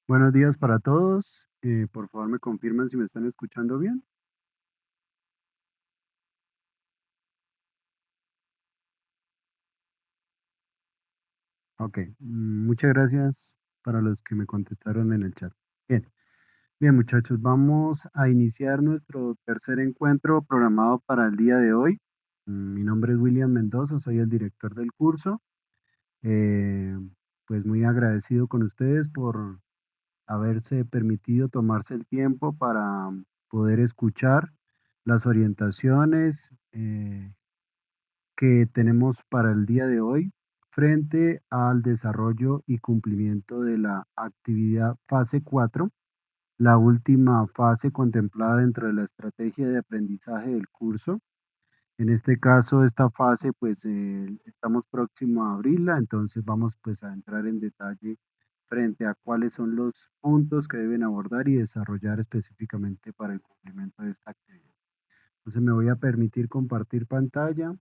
Buenos días para todos. Por favor, me confirman si me están escuchando bien. Ok, muchas gracias para los que me contestaron en el chat. Bien, bien muchachos, vamos a iniciar nuestro tercer encuentro programado para el día de hoy. Mi nombre es William Mendoza, soy el director del curso. Eh, pues muy agradecido con ustedes por haberse permitido tomarse el tiempo para poder escuchar las orientaciones que tenemos para el día de hoy frente al desarrollo y cumplimiento de la actividad fase 4, la última fase contemplada dentro de la estrategia de aprendizaje del curso. En este caso, esta fase, pues estamos próximos a abrirla, entonces vamos pues a entrar en detalle frente a cuáles son los puntos que deben abordar y desarrollar específicamente para el cumplimiento de esta actividad. Entonces me voy a permitir compartir pantalla.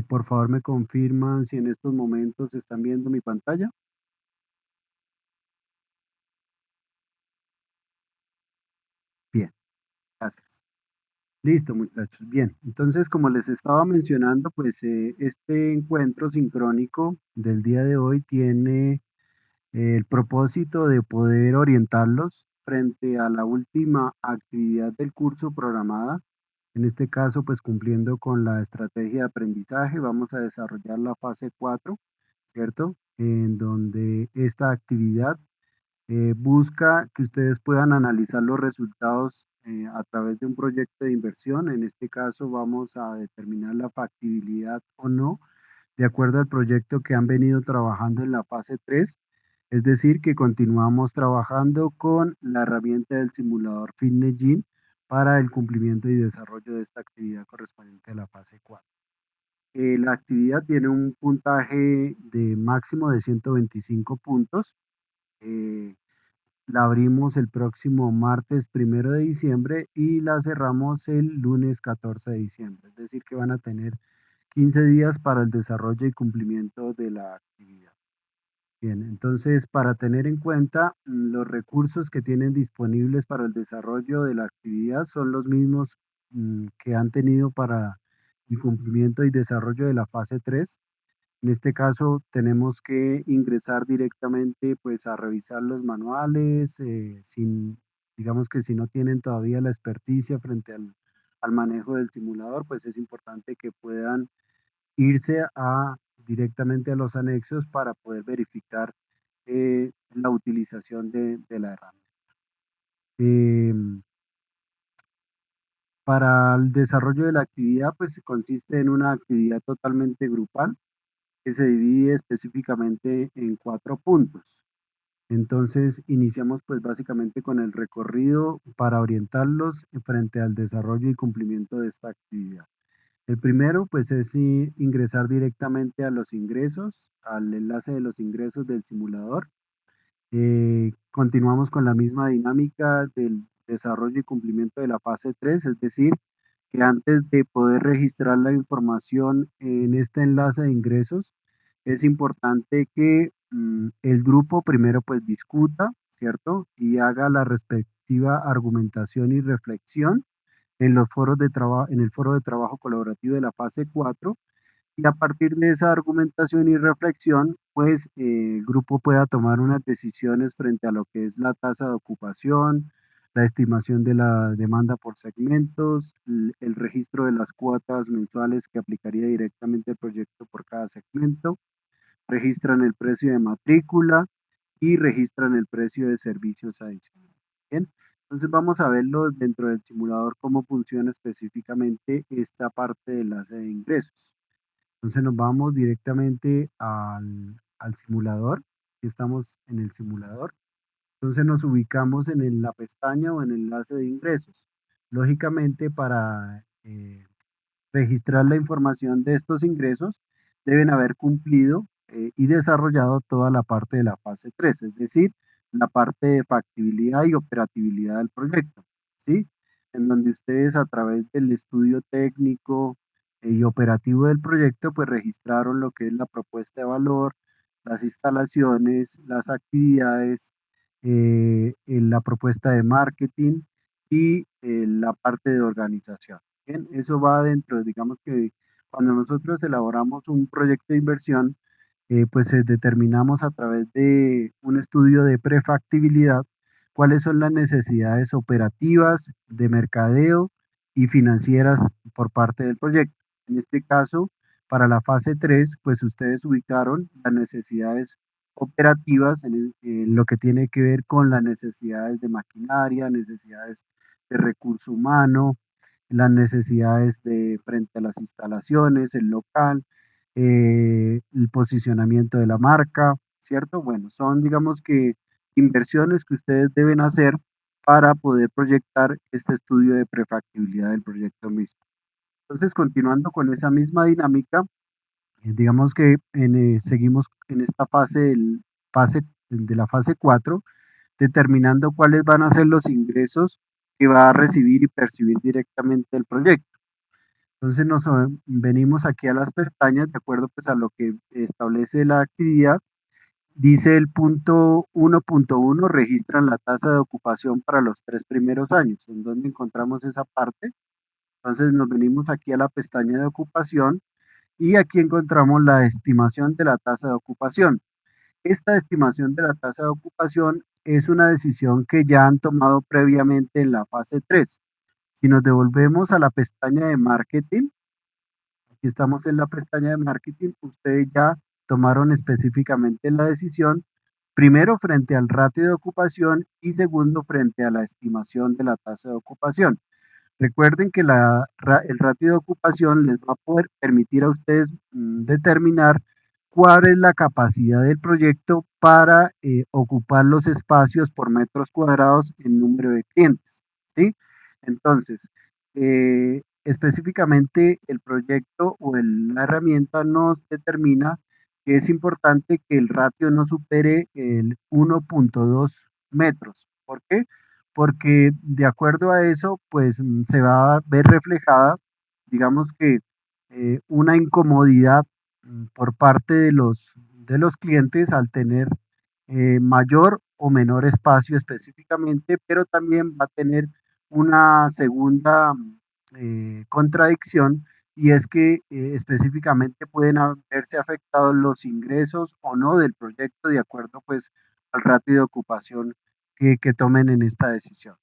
Por favor, me confirman si en estos momentos están viendo mi pantalla. Bien, gracias. Listo, muchachos. Bien, entonces, como les estaba mencionando, pues este encuentro sincrónico del día de hoy tiene el propósito de poder orientarlos frente a la última actividad del curso programada. En este caso, pues cumpliendo con la estrategia de aprendizaje, vamos a desarrollar la fase 4, ¿cierto? En donde esta actividad busca que ustedes puedan analizar los resultados a través de un proyecto de inversión. En este caso vamos a determinar la factibilidad o no de acuerdo al proyecto que han venido trabajando en la fase 3. Es decir, que continuamos trabajando con la herramienta del simulador FitnessGym para el cumplimiento y desarrollo de esta actividad correspondiente a la fase 4. La actividad tiene un puntaje de máximo de 125 puntos. Eh, la abrimos el próximo martes 1 de diciembre y la cerramos el lunes 14 de diciembre. Es decir, que van a tener 15 días para el desarrollo y cumplimiento de la actividad. Bien, entonces para tener en cuenta los recursos que tienen disponibles para el desarrollo de la actividad son los mismos que han tenido para el cumplimiento y desarrollo de la fase 3. En este caso tenemos que ingresar directamente pues a revisar los manuales, digamos que si no tienen todavía la experticia frente al manejo del simulador, pues es importante que puedan irse directamente a los anexos para poder verificar la utilización de la herramienta. Em, para el desarrollo de la actividad, pues consiste en una actividad totalmente grupal que se divide específicamente en 4 puntos. Entonces, iniciamos pues básicamente con el recorrido para orientarlos frente al desarrollo y cumplimiento de esta actividad. El primero pues es ingresar directamente a los ingresos, al enlace de los ingresos del simulador. Continuamos con la misma dinámica del desarrollo y cumplimiento de la fase 3, es decir, que antes de poder registrar la información en este enlace de ingresos, es importante que el grupo primero pues discuta, ¿cierto? Y haga la respectiva argumentación y reflexión en los foros de trabajo, en el foro de trabajo colaborativo de la fase 4, y a partir de esa argumentación y reflexión, pues el grupo pueda tomar unas decisiones frente a lo que es la tasa de ocupación, la estimación de la demanda por segmentos, el registro de las cuotas mensuales que aplicaría directamente el proyecto por cada segmento, registran el precio de matrícula y registran el precio de servicios adicionales. Bien, entonces vamos a verlo dentro del simulador cómo funciona específicamente esta parte del enlace de ingresos. Entonces nos vamos directamente al simulador. Estamos en el simulador. Entonces nos ubicamos en la pestaña o en el enlace de ingresos. Lógicamente, para registrar la información de estos ingresos, deben haber cumplido y desarrollado toda la parte de la fase 3, es decir, la parte de factibilidad y operatividad del proyecto, ¿sí? En donde ustedes a través del estudio técnico, y operativo del proyecto, pues registraron lo que es la propuesta de valor, las instalaciones, las actividades, la propuesta de marketing y la parte de organización. Bien, eso va dentro, digamos que cuando nosotros elaboramos un proyecto de inversión, pues determinamos a través de un estudio de prefactibilidad cuáles son las necesidades operativas, de mercadeo y financieras por parte del proyecto. En este caso, para la fase 3, pues ustedes ubicaron las necesidades operativas en lo que tiene que ver con las necesidades de maquinaria, necesidades de recurso humano, las necesidades de frente a las instalaciones, el local, el posicionamiento de la marca, ¿cierto? Bueno, son digamos que inversiones que ustedes deben hacer para poder proyectar este estudio de prefactibilidad del proyecto mismo. Entonces, continuando con esa misma dinámica, digamos que seguimos en esta de la fase 4, determinando cuáles van a ser los ingresos que va a recibir y percibir directamente el proyecto. Entonces venimos aquí a las pestañas de acuerdo pues a lo que establece la actividad. Dice el punto 1.1, registran la tasa de ocupación para los 3 primeros años. ¿En dónde encontramos esa parte? Entonces nos venimos aquí a la pestaña de ocupación y aquí encontramos la estimación de la tasa de ocupación. Esta estimación de la tasa de ocupación es una decisión que ya han tomado previamente en la fase 3. Si nos devolvemos a la pestaña de marketing, aquí estamos en la pestaña de marketing, ustedes ya tomaron específicamente la decisión, primero frente al ratio de ocupación y segundo frente a la estimación de la tasa de ocupación. Recuerden que el ratio de ocupación les va a poder permitir a ustedes determinar cuál es la capacidad del proyecto para ocupar los espacios por metros cuadrados en número de clientes, ¿sí? Entonces, específicamente el proyecto o la herramienta nos determina que es importante que el ratio no supere el 1.2 metros. ¿Por qué? Porque de acuerdo a eso, pues se va a ver reflejada, digamos que una incomodidad por parte de los clientes al tener mayor o menor espacio específicamente, pero también va a tener una segunda contradicción y es que específicamente pueden verse afectados los ingresos o no del proyecto de acuerdo pues al ratio de ocupación que tomen en esta decisión.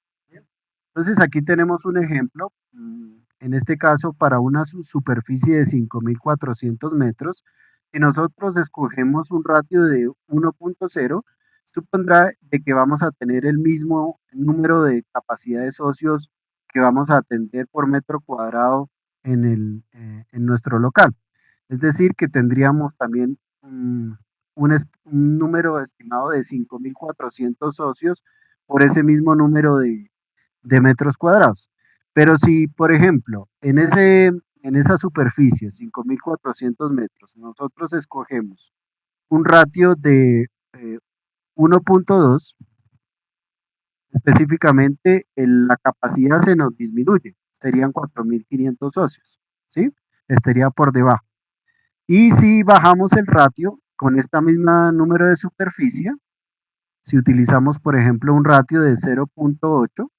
Entonces aquí tenemos un ejemplo, en este caso para una superficie de 5.400 metros, si nosotros escogemos un ratio de 1.0, supondrá de que vamos a tener el mismo número de capacidad de socios que vamos a atender por metro cuadrado en nuestro local. Es decir, que tendríamos también un número estimado de 5.400 socios por ese mismo número de metros cuadrados. Pero si, por ejemplo, en esa superficie, 5.400 metros, nosotros escogemos un ratio de 1.2, específicamente la capacidad se nos disminuye, serían 4.500 socios, ¿sí? Estaría por debajo. Y si bajamos el ratio con esta misma número de superficie, si utilizamos, por ejemplo, un ratio de 0.8,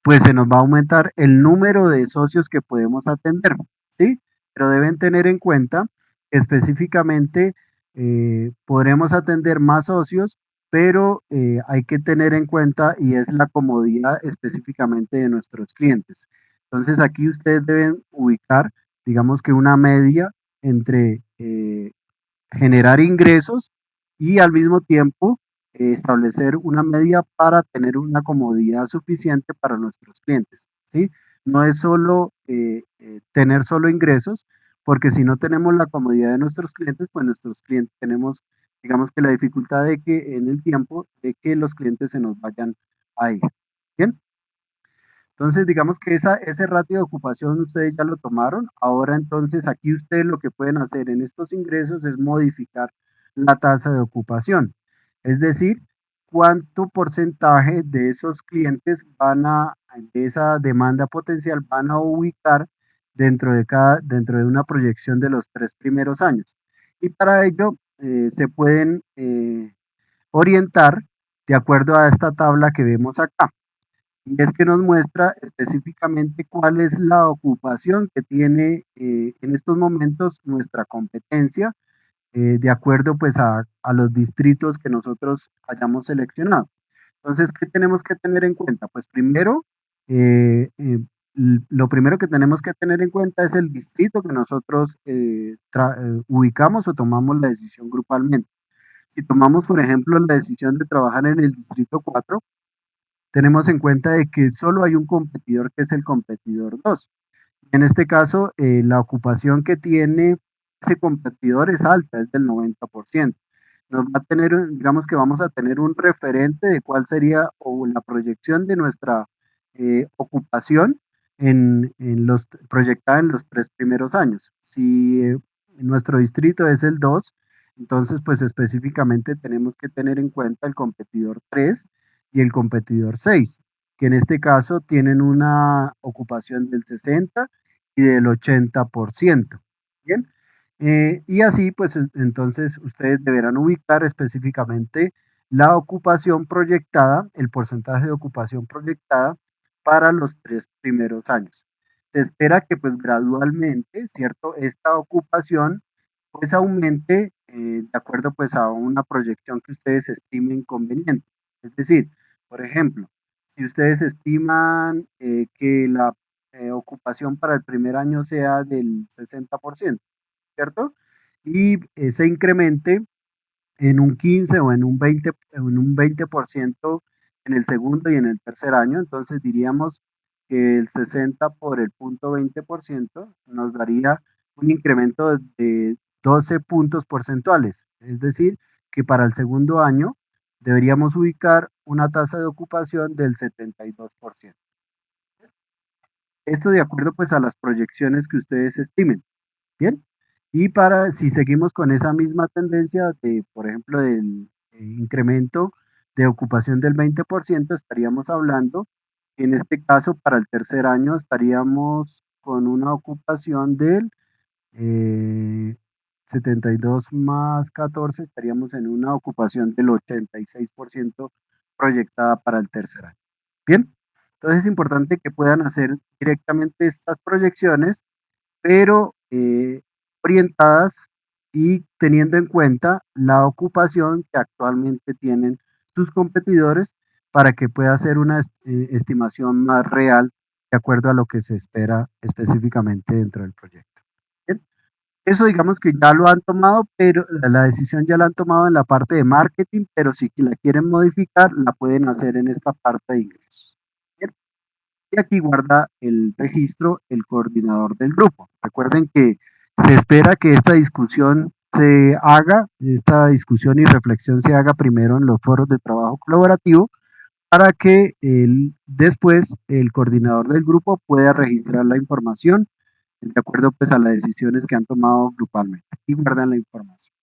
pues se nos va a aumentar el número de socios que podemos atender, ¿sí? Pero deben tener en cuenta que específicamente podremos atender más socios, pero hay que tener en cuenta y es la comodidad específicamente de nuestros clientes. Entonces aquí ustedes deben ubicar, digamos que una media entre generar ingresos y al mismo tiempo establecer una media para tener una comodidad suficiente para nuestros clientes, ¿sí? No es solo tener solo ingresos, porque si no tenemos la comodidad de nuestros clientes, pues nuestros clientes tenemos, digamos que la dificultad de que en el tiempo, de que los clientes se nos vayan a ir. Bien. Entonces, digamos que ese ratio de ocupación ustedes ya lo tomaron. Ahora, entonces, aquí ustedes lo que pueden hacer en estos ingresos es modificar la tasa de ocupación. Es decir, cuánto porcentaje de esos clientes de esa demanda potencial van a ubicar dentro de una proyección de los 3 primeros años. Y para ello se pueden orientar de acuerdo a esta tabla que vemos acá. Y es que nos muestra específicamente cuál es la ocupación que tiene en estos momentos nuestra competencia, de acuerdo pues a los distritos que nosotros hayamos seleccionado. Entonces, ¿qué tenemos que tener en cuenta? Pues primero, lo primero que tenemos que tener en cuenta es el distrito que nosotros ubicamos o tomamos la decisión grupalmente. Si tomamos, por ejemplo, la decisión de trabajar en el distrito 4, tenemos en cuenta de que solo hay un competidor que es el competidor 2. En este caso, la ocupación que tiene ese competidor es alta, es del 90%. Nos va a tener, digamos que vamos a tener un referente de cuál sería o la proyección de nuestra ocupación proyectada en los 3 primeros años. Si nuestro distrito es el 2, entonces pues específicamente tenemos que tener en cuenta el competidor 3 y el competidor 6, que en este caso tienen una ocupación del 60 y del 80%. Bien. Y así, pues entonces ustedes deberán ubicar específicamente la ocupación proyectada, el porcentaje de ocupación proyectada para los 3 primeros años. Se espera que pues gradualmente, ¿cierto? Esta ocupación pues aumente de acuerdo pues a una proyección que ustedes estimen conveniente. Es decir, por ejemplo, si ustedes estiman que la ocupación para el primer año sea del 60%, ¿cierto? Y se incremente en un 15 o en un 20% en el segundo y en el tercer año. Entonces diríamos que el 60 por el punto 20% nos daría un incremento de 12 puntos porcentuales. Es decir, que para el segundo año deberíamos ubicar una tasa de ocupación del 72%. Esto de acuerdo pues a las proyecciones que ustedes estimen. Bien. Y si seguimos con esa misma tendencia de, por ejemplo, del incremento de ocupación del 20%, estaríamos hablando, en este caso, para el tercer año, estaríamos con una ocupación del 72 más 14, estaríamos en una ocupación del 86% proyectada para el tercer año. Bien, entonces es importante que puedan hacer directamente estas proyecciones, pero orientadas y teniendo en cuenta la ocupación que actualmente tienen sus competidores para que pueda hacer una estimación más real de acuerdo a lo que se espera específicamente dentro del proyecto. Bien. Eso digamos que ya lo han tomado, pero la decisión ya la han tomado en la parte de marketing, pero si la quieren modificar, la pueden hacer en esta parte de ingresos. Bien. Y aquí guarda el registro el coordinador del grupo. Recuerden que se espera que esta discusión y reflexión se haga primero en los foros de trabajo colaborativo para que después el coordinador del grupo pueda registrar la información de acuerdo pues a las decisiones que han tomado grupalmente y guardan la información.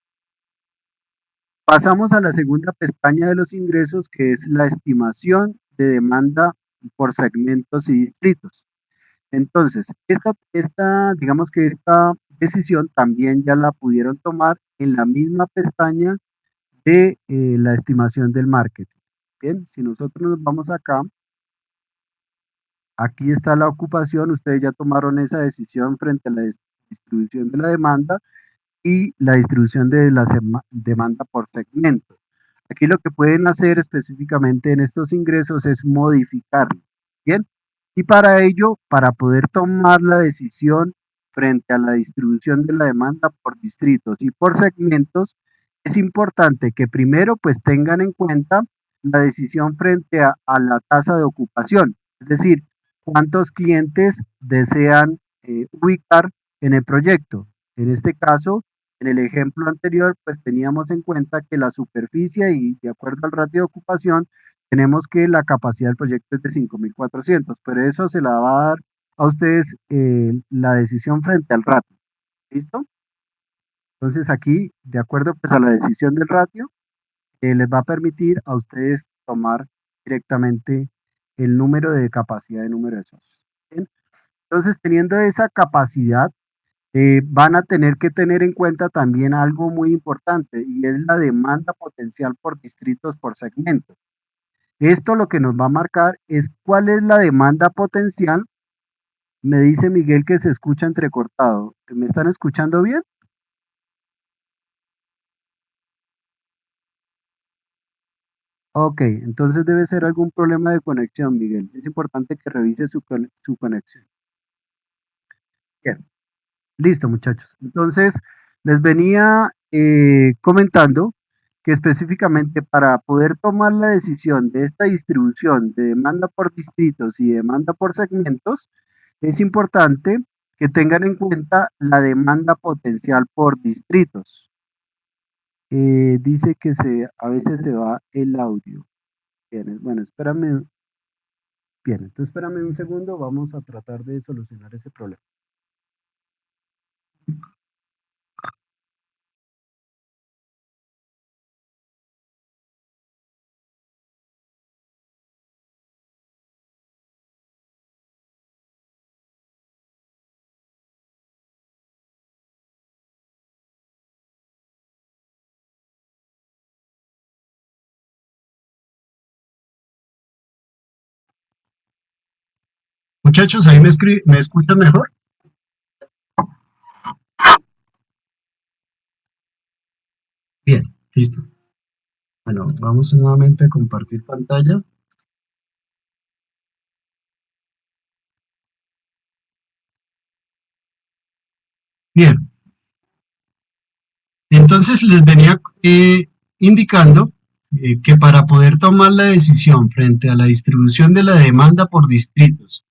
Pasamos a la segunda pestaña de los ingresos, que es la estimación de demanda por segmentos y distritos. Entonces, digamos que esta decisión también ya la pudieron tomar en la misma pestaña de la estimación del marketing. Bien, si nosotros nos vamos acá, aquí está la ocupación, ustedes ya tomaron esa decisión frente a la distribución de la demanda y la distribución de la demanda por segmento. Aquí lo que pueden hacer específicamente en estos ingresos es modificarlo. Bien, y para ello, para poder tomar la decisión frente a la distribución de la demanda por distritos y por segmentos, es importante que primero pues tengan en cuenta la decisión frente a la tasa de ocupación, es decir, cuántos clientes desean ubicar en el proyecto. En este caso, en el ejemplo anterior, pues teníamos en cuenta que la superficie y de acuerdo al ratio de ocupación, tenemos que la capacidad del proyecto es de 5.400, pero eso se la va a dar a ustedes la decisión frente al ratio. ¿Listo? Entonces aquí, de acuerdo pues a la decisión del ratio, les va a permitir a ustedes tomar directamente el número de capacidad de número de socios. ¿Bien? Entonces, teniendo esa capacidad, van a tener que tener en cuenta también algo muy importante y es la demanda potencial por distritos por segmento. Esto lo que nos va a marcar es cuál es la demanda potencial. Me dice Miguel que se escucha entrecortado. ¿Me están escuchando bien? Ok, entonces debe ser algún problema de conexión, Miguel. Es importante que revise su conexión. Bien, listo, muchachos. Entonces, les venía comentando que específicamente para poder tomar la decisión de esta distribución de demanda por distritos y demanda por segmentos, es importante que tengan en cuenta la demanda potencial por distritos. Dice que a veces se va el audio. Bien, bueno, espérame. Bien, entonces espérame un segundo, vamos a tratar de solucionar ese problema. Muchachos, ahí me escuchan mejor. Bien, listo. Bueno, vamos nuevamente a compartir pantalla. Bien, entonces les venía indicando que para poder tomar la decisión frente a la distribución de la demanda por distritos,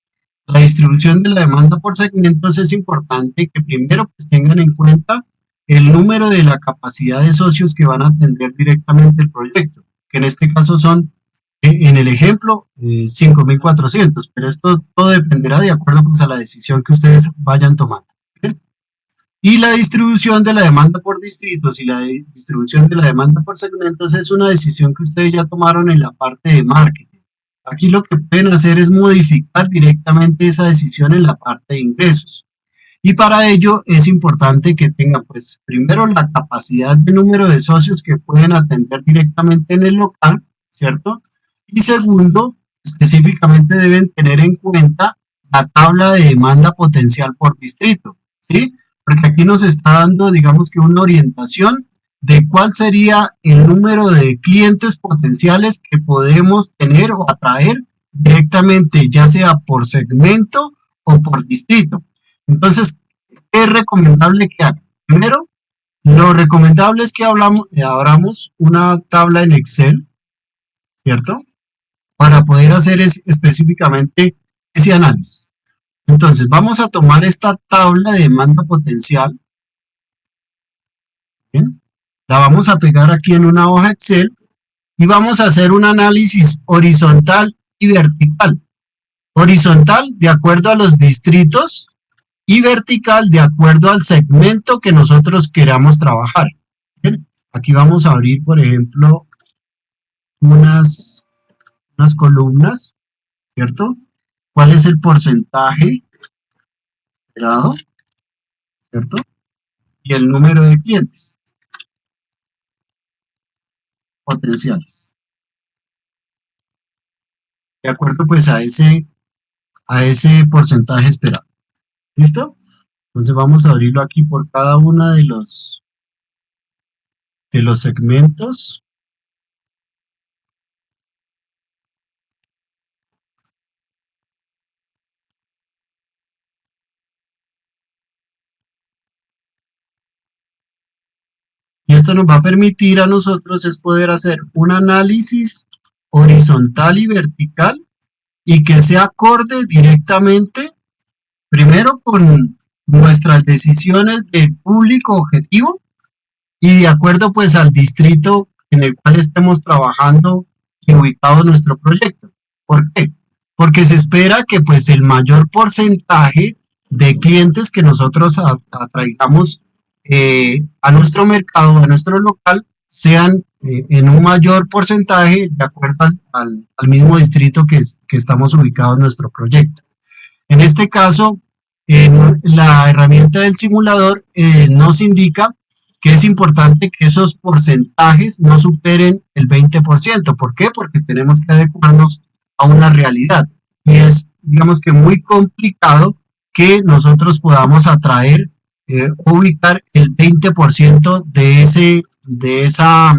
la distribución de la demanda por segmentos, es importante que primero pues, tengan en cuenta el número de la capacidad de socios que van a atender directamente el proyecto, que en este caso son, en el ejemplo, 5.400, pero esto todo dependerá de acuerdo pues, a la decisión que ustedes vayan tomando. ¿Bien? Y la distribución de la demanda por distritos y la distribución de la demanda por segmentos es una decisión que ustedes ya tomaron en la parte de marketing. Aquí lo que pueden hacer es modificar directamente esa decisión en la parte de ingresos. Y para ello es importante que tengan, pues, primero la capacidad de número de socios que pueden atender directamente en el local, ¿cierto? Y segundo, específicamente deben tener en cuenta la tabla de demanda potencial por distrito, ¿sí? Porque aquí nos está dando, digamos que una orientación de cuál sería el número de clientes potenciales que podemos tener o atraer directamente, ya sea por segmento o por distrito. Entonces, ¿qué es recomendable que hagan? Primero, lo recomendable es que abramos una tabla en Excel, ¿cierto? Para poder hacer específicamente ese análisis. Entonces, vamos a tomar esta tabla de demanda potencial, ¿bien? La vamos a pegar aquí en una hoja Excel y vamos a hacer un análisis horizontal y vertical. Horizontal de acuerdo a los distritos y vertical de acuerdo al segmento que nosotros queramos trabajar. Bien, aquí vamos a abrir, por ejemplo, unas columnas, ¿cierto? ¿Cuál es el porcentaje esperado, ¿cierto? Y el número de clientes potenciales. De acuerdo pues a ese porcentaje esperado. ¿Listo? Entonces vamos a abrirlo aquí por cada uno de los segmentos. Y esto nos va a permitir a nosotros es poder hacer un análisis horizontal y vertical y que sea acorde directamente, primero con nuestras decisiones del público objetivo y de acuerdo pues al distrito en el cual estemos trabajando y ubicado nuestro proyecto. ¿Por qué? Porque se espera que pues el mayor porcentaje de clientes que nosotros atraigamos a nuestro mercado, a nuestro local, sean en un mayor porcentaje de acuerdo al mismo distrito que estamos ubicados en nuestro proyecto. En este caso, la herramienta del simulador nos indica que es importante que esos porcentajes no superen el 20%. ¿Por qué? Porque tenemos que adecuarnos a una realidad. Y es, digamos que muy complicado que nosotros podamos atraer, ubicar el 20% de esa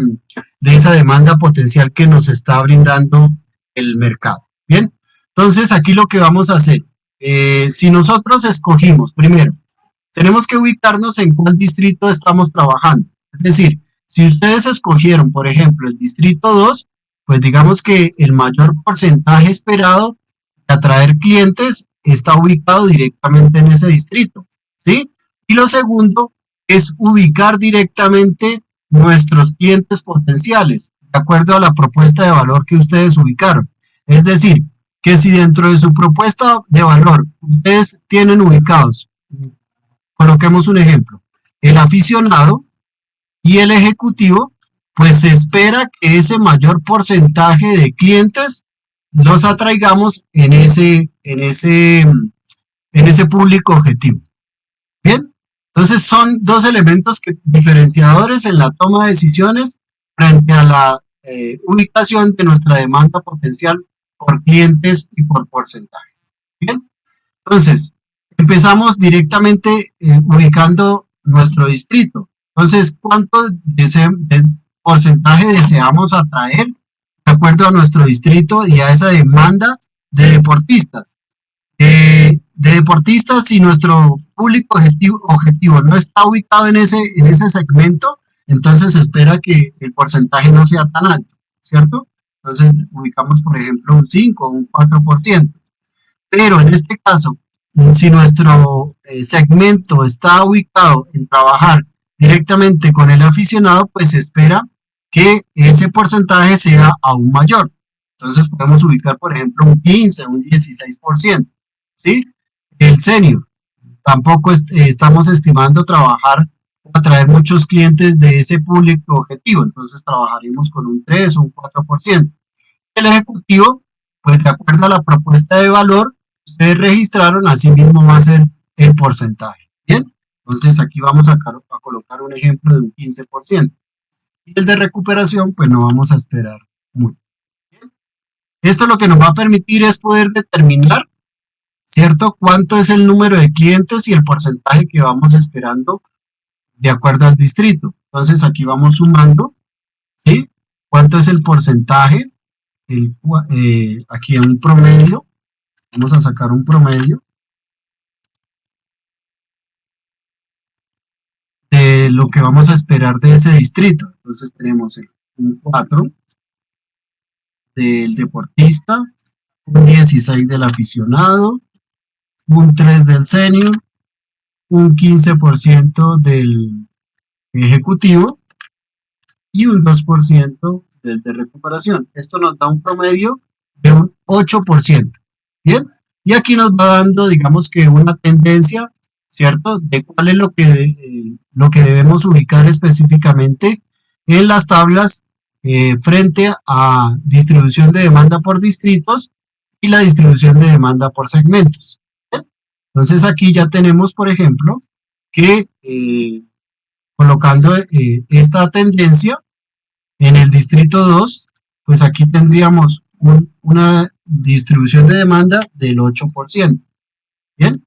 demanda potencial que nos está brindando el mercado. Bien, entonces aquí lo que vamos a hacer, si nosotros escogimos, primero, tenemos que ubicarnos en cuál distrito estamos trabajando. Es decir, si ustedes escogieron, por ejemplo, el distrito 2, pues digamos que el mayor porcentaje esperado de atraer clientes está ubicado directamente en ese distrito, ¿sí? Y lo segundo es ubicar directamente nuestros clientes potenciales, de acuerdo a la propuesta de valor que ustedes ubicaron. Es decir, que si dentro de su propuesta de valor ustedes tienen ubicados, coloquemos un ejemplo, el aficionado y el ejecutivo, pues se espera que ese mayor porcentaje de clientes los atraigamos en ese público objetivo. Bien, entonces son dos elementos diferenciadores en la toma de decisiones frente a la ubicación de nuestra demanda potencial por clientes y por porcentajes. Bien, entonces empezamos directamente ubicando nuestro distrito. Entonces, ¿cuánto porcentaje deseamos atraer de acuerdo a nuestro distrito y a esa demanda de deportistas? De deportistas, si nuestro público objetivo no está ubicado en ese segmento, entonces se espera que el porcentaje no sea tan alto, ¿cierto? Entonces ubicamos, por ejemplo, un 5 o un 4%. Pero en este caso, si nuestro segmento está ubicado en trabajar directamente con el aficionado, pues se espera que ese porcentaje sea aún mayor. Entonces podemos ubicar, por ejemplo, un 15, un 16%. ¿Sí? El senior, tampoco estamos estimando trabajar o atraer muchos clientes de ese público objetivo, entonces trabajaremos con un 3 o un 4%. El ejecutivo, pues de acuerdo a la propuesta de valor que ustedes registraron, así mismo va a ser el porcentaje. Bien, entonces aquí vamos a colocar un ejemplo de un 15%. Y el de recuperación, pues no vamos a esperar mucho. Bien. Esto lo que nos va a permitir es poder determinar, ¿cierto?, cuánto es el número de clientes y el porcentaje que vamos esperando de acuerdo al distrito. Entonces aquí vamos sumando, ¿sí? ¿Cuánto es el porcentaje? Aquí en un promedio, vamos a sacar un promedio de lo que vamos a esperar de ese distrito. Entonces tenemos un 4 del deportista, un 16 del aficionado, un 3 del senior, un 15% del ejecutivo y un 2% del de recuperación. Esto nos da un promedio de un 8%. Bien, y aquí nos va dando, digamos que una tendencia, ¿cierto?, de cuál es lo que debemos ubicar específicamente en las tablas frente a distribución de demanda por distritos y la distribución de demanda por segmentos. ¿Bien? Entonces aquí ya tenemos, por ejemplo, que colocando esta tendencia en el distrito 2, pues aquí tendríamos una distribución de demanda del 8%. Bien,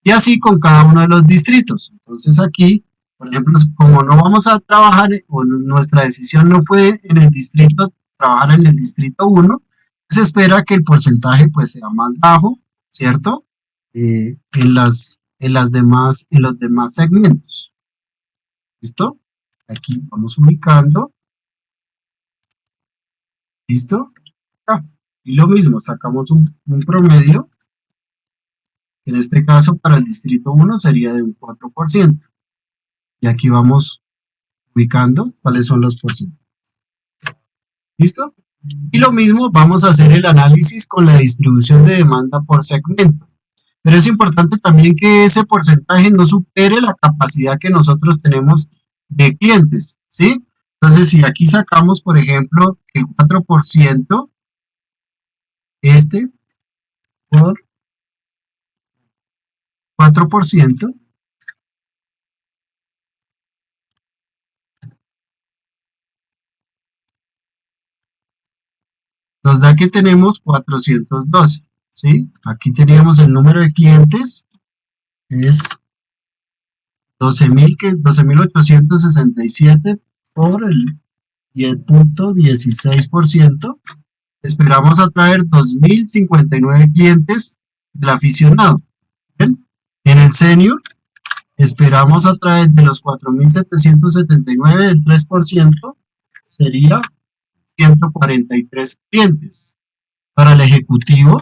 y así con cada uno de los distritos. Entonces aquí, por ejemplo, como no vamos a trabajar, o nuestra decisión no fue en el distrito, trabajar en el distrito 1, se espera que el porcentaje pues sea más bajo, ¿cierto? En los demás segmentos. ¿Listo? Aquí vamos ubicando. ¿Listo? Ah, y lo mismo, sacamos un promedio. En este caso, para el distrito 1 sería de un 4%. Y aquí vamos ubicando cuáles son los porcentajes. ¿Listo? Y lo mismo, vamos a hacer el análisis con la distribución de demanda por segmento. Pero es importante también que ese porcentaje no supere la capacidad que nosotros tenemos de clientes, ¿sí? Entonces, si aquí sacamos, por ejemplo, el 4%, por 4%, nos da que tenemos 412, ¿sí? Aquí teníamos el número de clientes, es 12.867 por el 10.16%. Esperamos atraer 2.059 clientes del aficionado. ¿Bien? En el senior esperamos atraer de los 4.779, el 3% sería 143 clientes. Para el ejecutivo,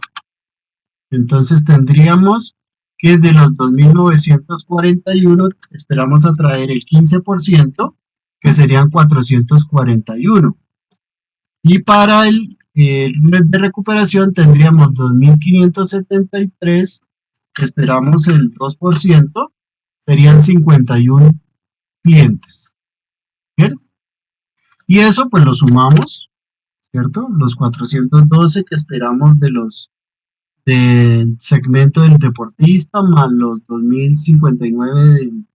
entonces tendríamos que de los 2.941 esperamos atraer el 15%, que serían 441. Y para el red de recuperación tendríamos 2.573, esperamos el 2%, serían 51 clientes. ¿Bien? Y eso pues lo sumamos, ¿cierto? Los 412 que esperamos del segmento del deportista, más los 2.059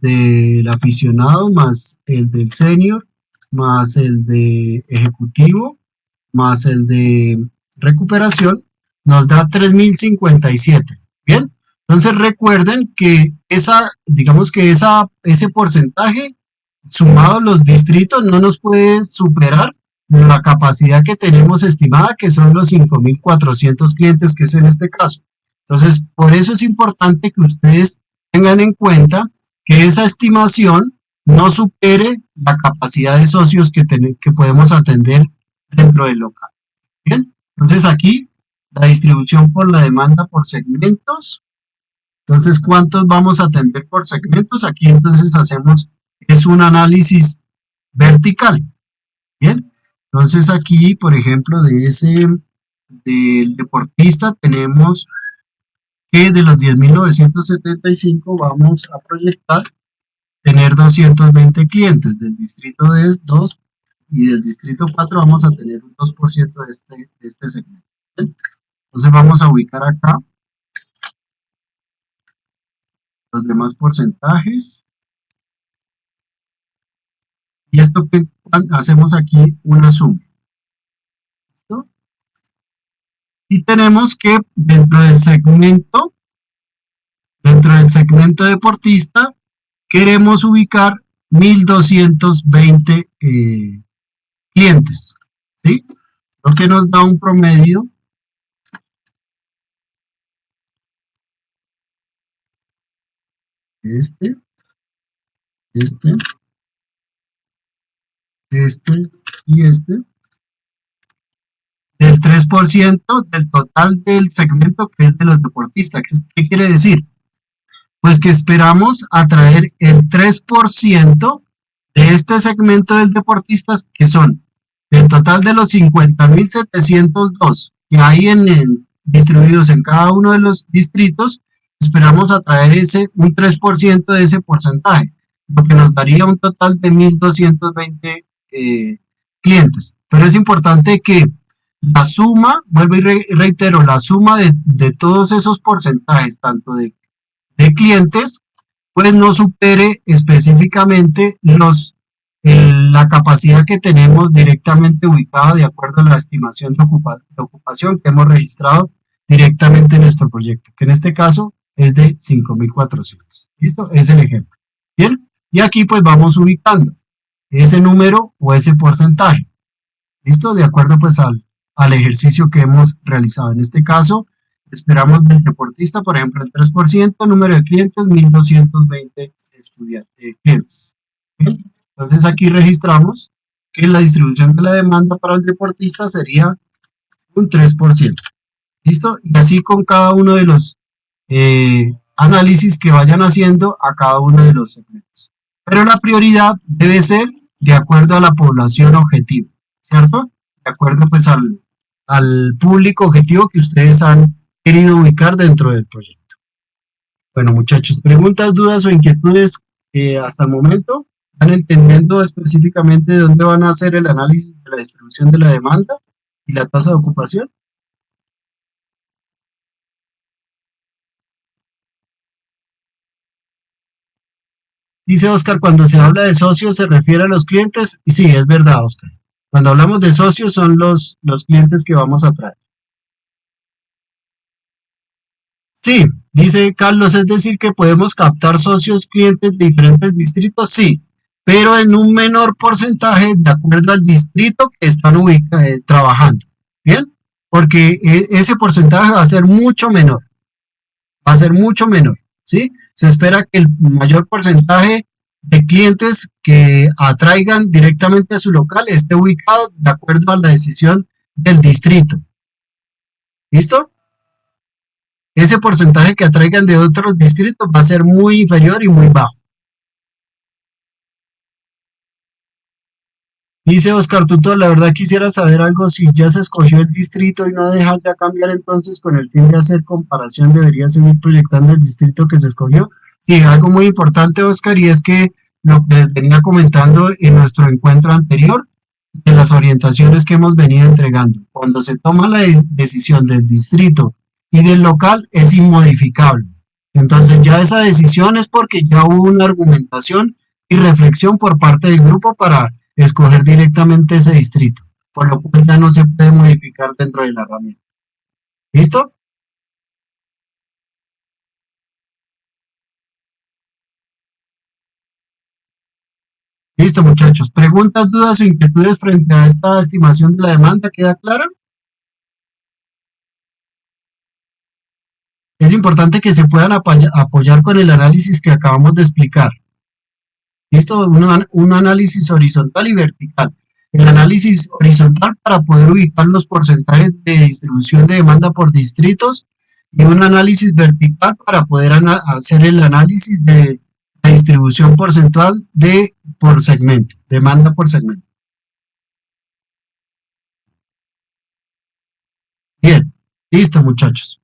del aficionado, más el del senior, más el de ejecutivo, más el de recuperación, nos da 3.057. Bien, entonces recuerden que digamos que ese porcentaje sumado los distritos no nos puede superar la capacidad que tenemos estimada, que son los 5.400 clientes, que es en este caso. Entonces, por eso es importante que ustedes tengan en cuenta que esa estimación no supere la capacidad de socios que podemos atender dentro del local. Bien, entonces aquí la distribución por la demanda por segmentos. Entonces, ¿cuántos vamos a atender por segmentos? Aquí entonces es un análisis vertical. Bien, entonces aquí, por ejemplo, del deportista tenemos que de los 10.975 vamos a proyectar tener 220 clientes. Del distrito 2 y del distrito 4 vamos a tener un 2% de este segmento. ¿Bien? Entonces vamos a ubicar acá los demás porcentajes. Y esto que hacemos aquí una suma. ¿Listo? Y tenemos que dentro del segmento deportista queremos ubicar 1.220 clientes, ¿sí? Lo que nos da un promedio este y del 3% del total del segmento, que es de los deportistas. ¿Qué quiere decir? Pues que esperamos atraer el 3% de este segmento del deportistas, que son del total de los 50.702 que hay distribuidos en cada uno de los distritos. Esperamos atraer un 3% de ese porcentaje, lo que nos daría un total de 1.220 clientes. Pero es importante que la suma, vuelvo y reitero, la suma de todos esos porcentajes, tanto de clientes, pues no supere específicamente la capacidad que tenemos directamente ubicada de acuerdo a la estimación de ocupación que hemos registrado directamente en nuestro proyecto, que en este caso es de 5.400. ¿Listo? Es el ejemplo. Bien, y aquí pues vamos ubicando ese número o ese porcentaje. ¿Listo? De acuerdo pues al ejercicio que hemos realizado. En este caso, esperamos del deportista, por ejemplo, el 3%, número de clientes, 1.220 clientes. ¿Bien? Entonces aquí registramos que la distribución de la demanda para el deportista sería un 3%. ¿Listo? Y así con cada uno de los análisis que vayan haciendo a cada uno de los segmentos. Pero la prioridad debe ser de acuerdo a la población objetivo, ¿cierto? De acuerdo pues al público objetivo que ustedes han querido ubicar dentro del proyecto. Bueno, muchachos, preguntas, dudas o inquietudes hasta el momento. ¿Van entendiendo específicamente de dónde van a hacer el análisis de la distribución de la demanda y la tasa de ocupación? Dice Oscar, cuando se habla de socios se refiere a los clientes. Y sí, es verdad, Oscar. Cuando hablamos de socios son los clientes que vamos a traer. Sí, dice Carlos, es decir, que podemos captar socios clientes de diferentes distritos, sí, pero en un menor porcentaje de acuerdo al distrito que están trabajando. ¿Bien? Porque ese porcentaje va a ser mucho menor, va a ser mucho menor, ¿sí? Se espera que el mayor porcentaje de clientes que atraigan directamente a su local esté ubicado de acuerdo a la decisión del distrito. ¿Listo? Ese porcentaje que atraigan de otros distritos va a ser muy inferior y muy bajo. Dice Oscar Tuto, la verdad quisiera saber algo, si ya se escogió el distrito y no deja ya cambiar, entonces con el fin de hacer comparación debería seguir proyectando el distrito que se escogió. Sí, algo muy importante, Oscar, y es que lo que les venía comentando en nuestro encuentro anterior, de las orientaciones que hemos venido entregando. Cuando se toma la decisión del distrito y del local es inmodificable. Entonces ya esa decisión es porque ya hubo una argumentación y reflexión por parte del grupo para escoger directamente ese distrito, por lo cual ya no se puede modificar dentro de la herramienta. ¿Listo? Listo, muchachos. ¿Preguntas, dudas o inquietudes frente a esta estimación de la demanda? ¿Queda clara? Es importante que se puedan apoyar con el análisis que acabamos de explicar. ¿Listo? Un análisis horizontal y vertical. El análisis horizontal para poder ubicar los porcentajes de distribución de demanda por distritos y un análisis vertical para poder hacer el análisis de la distribución porcentual por segmento, demanda por segmento. Bien, listo muchachos.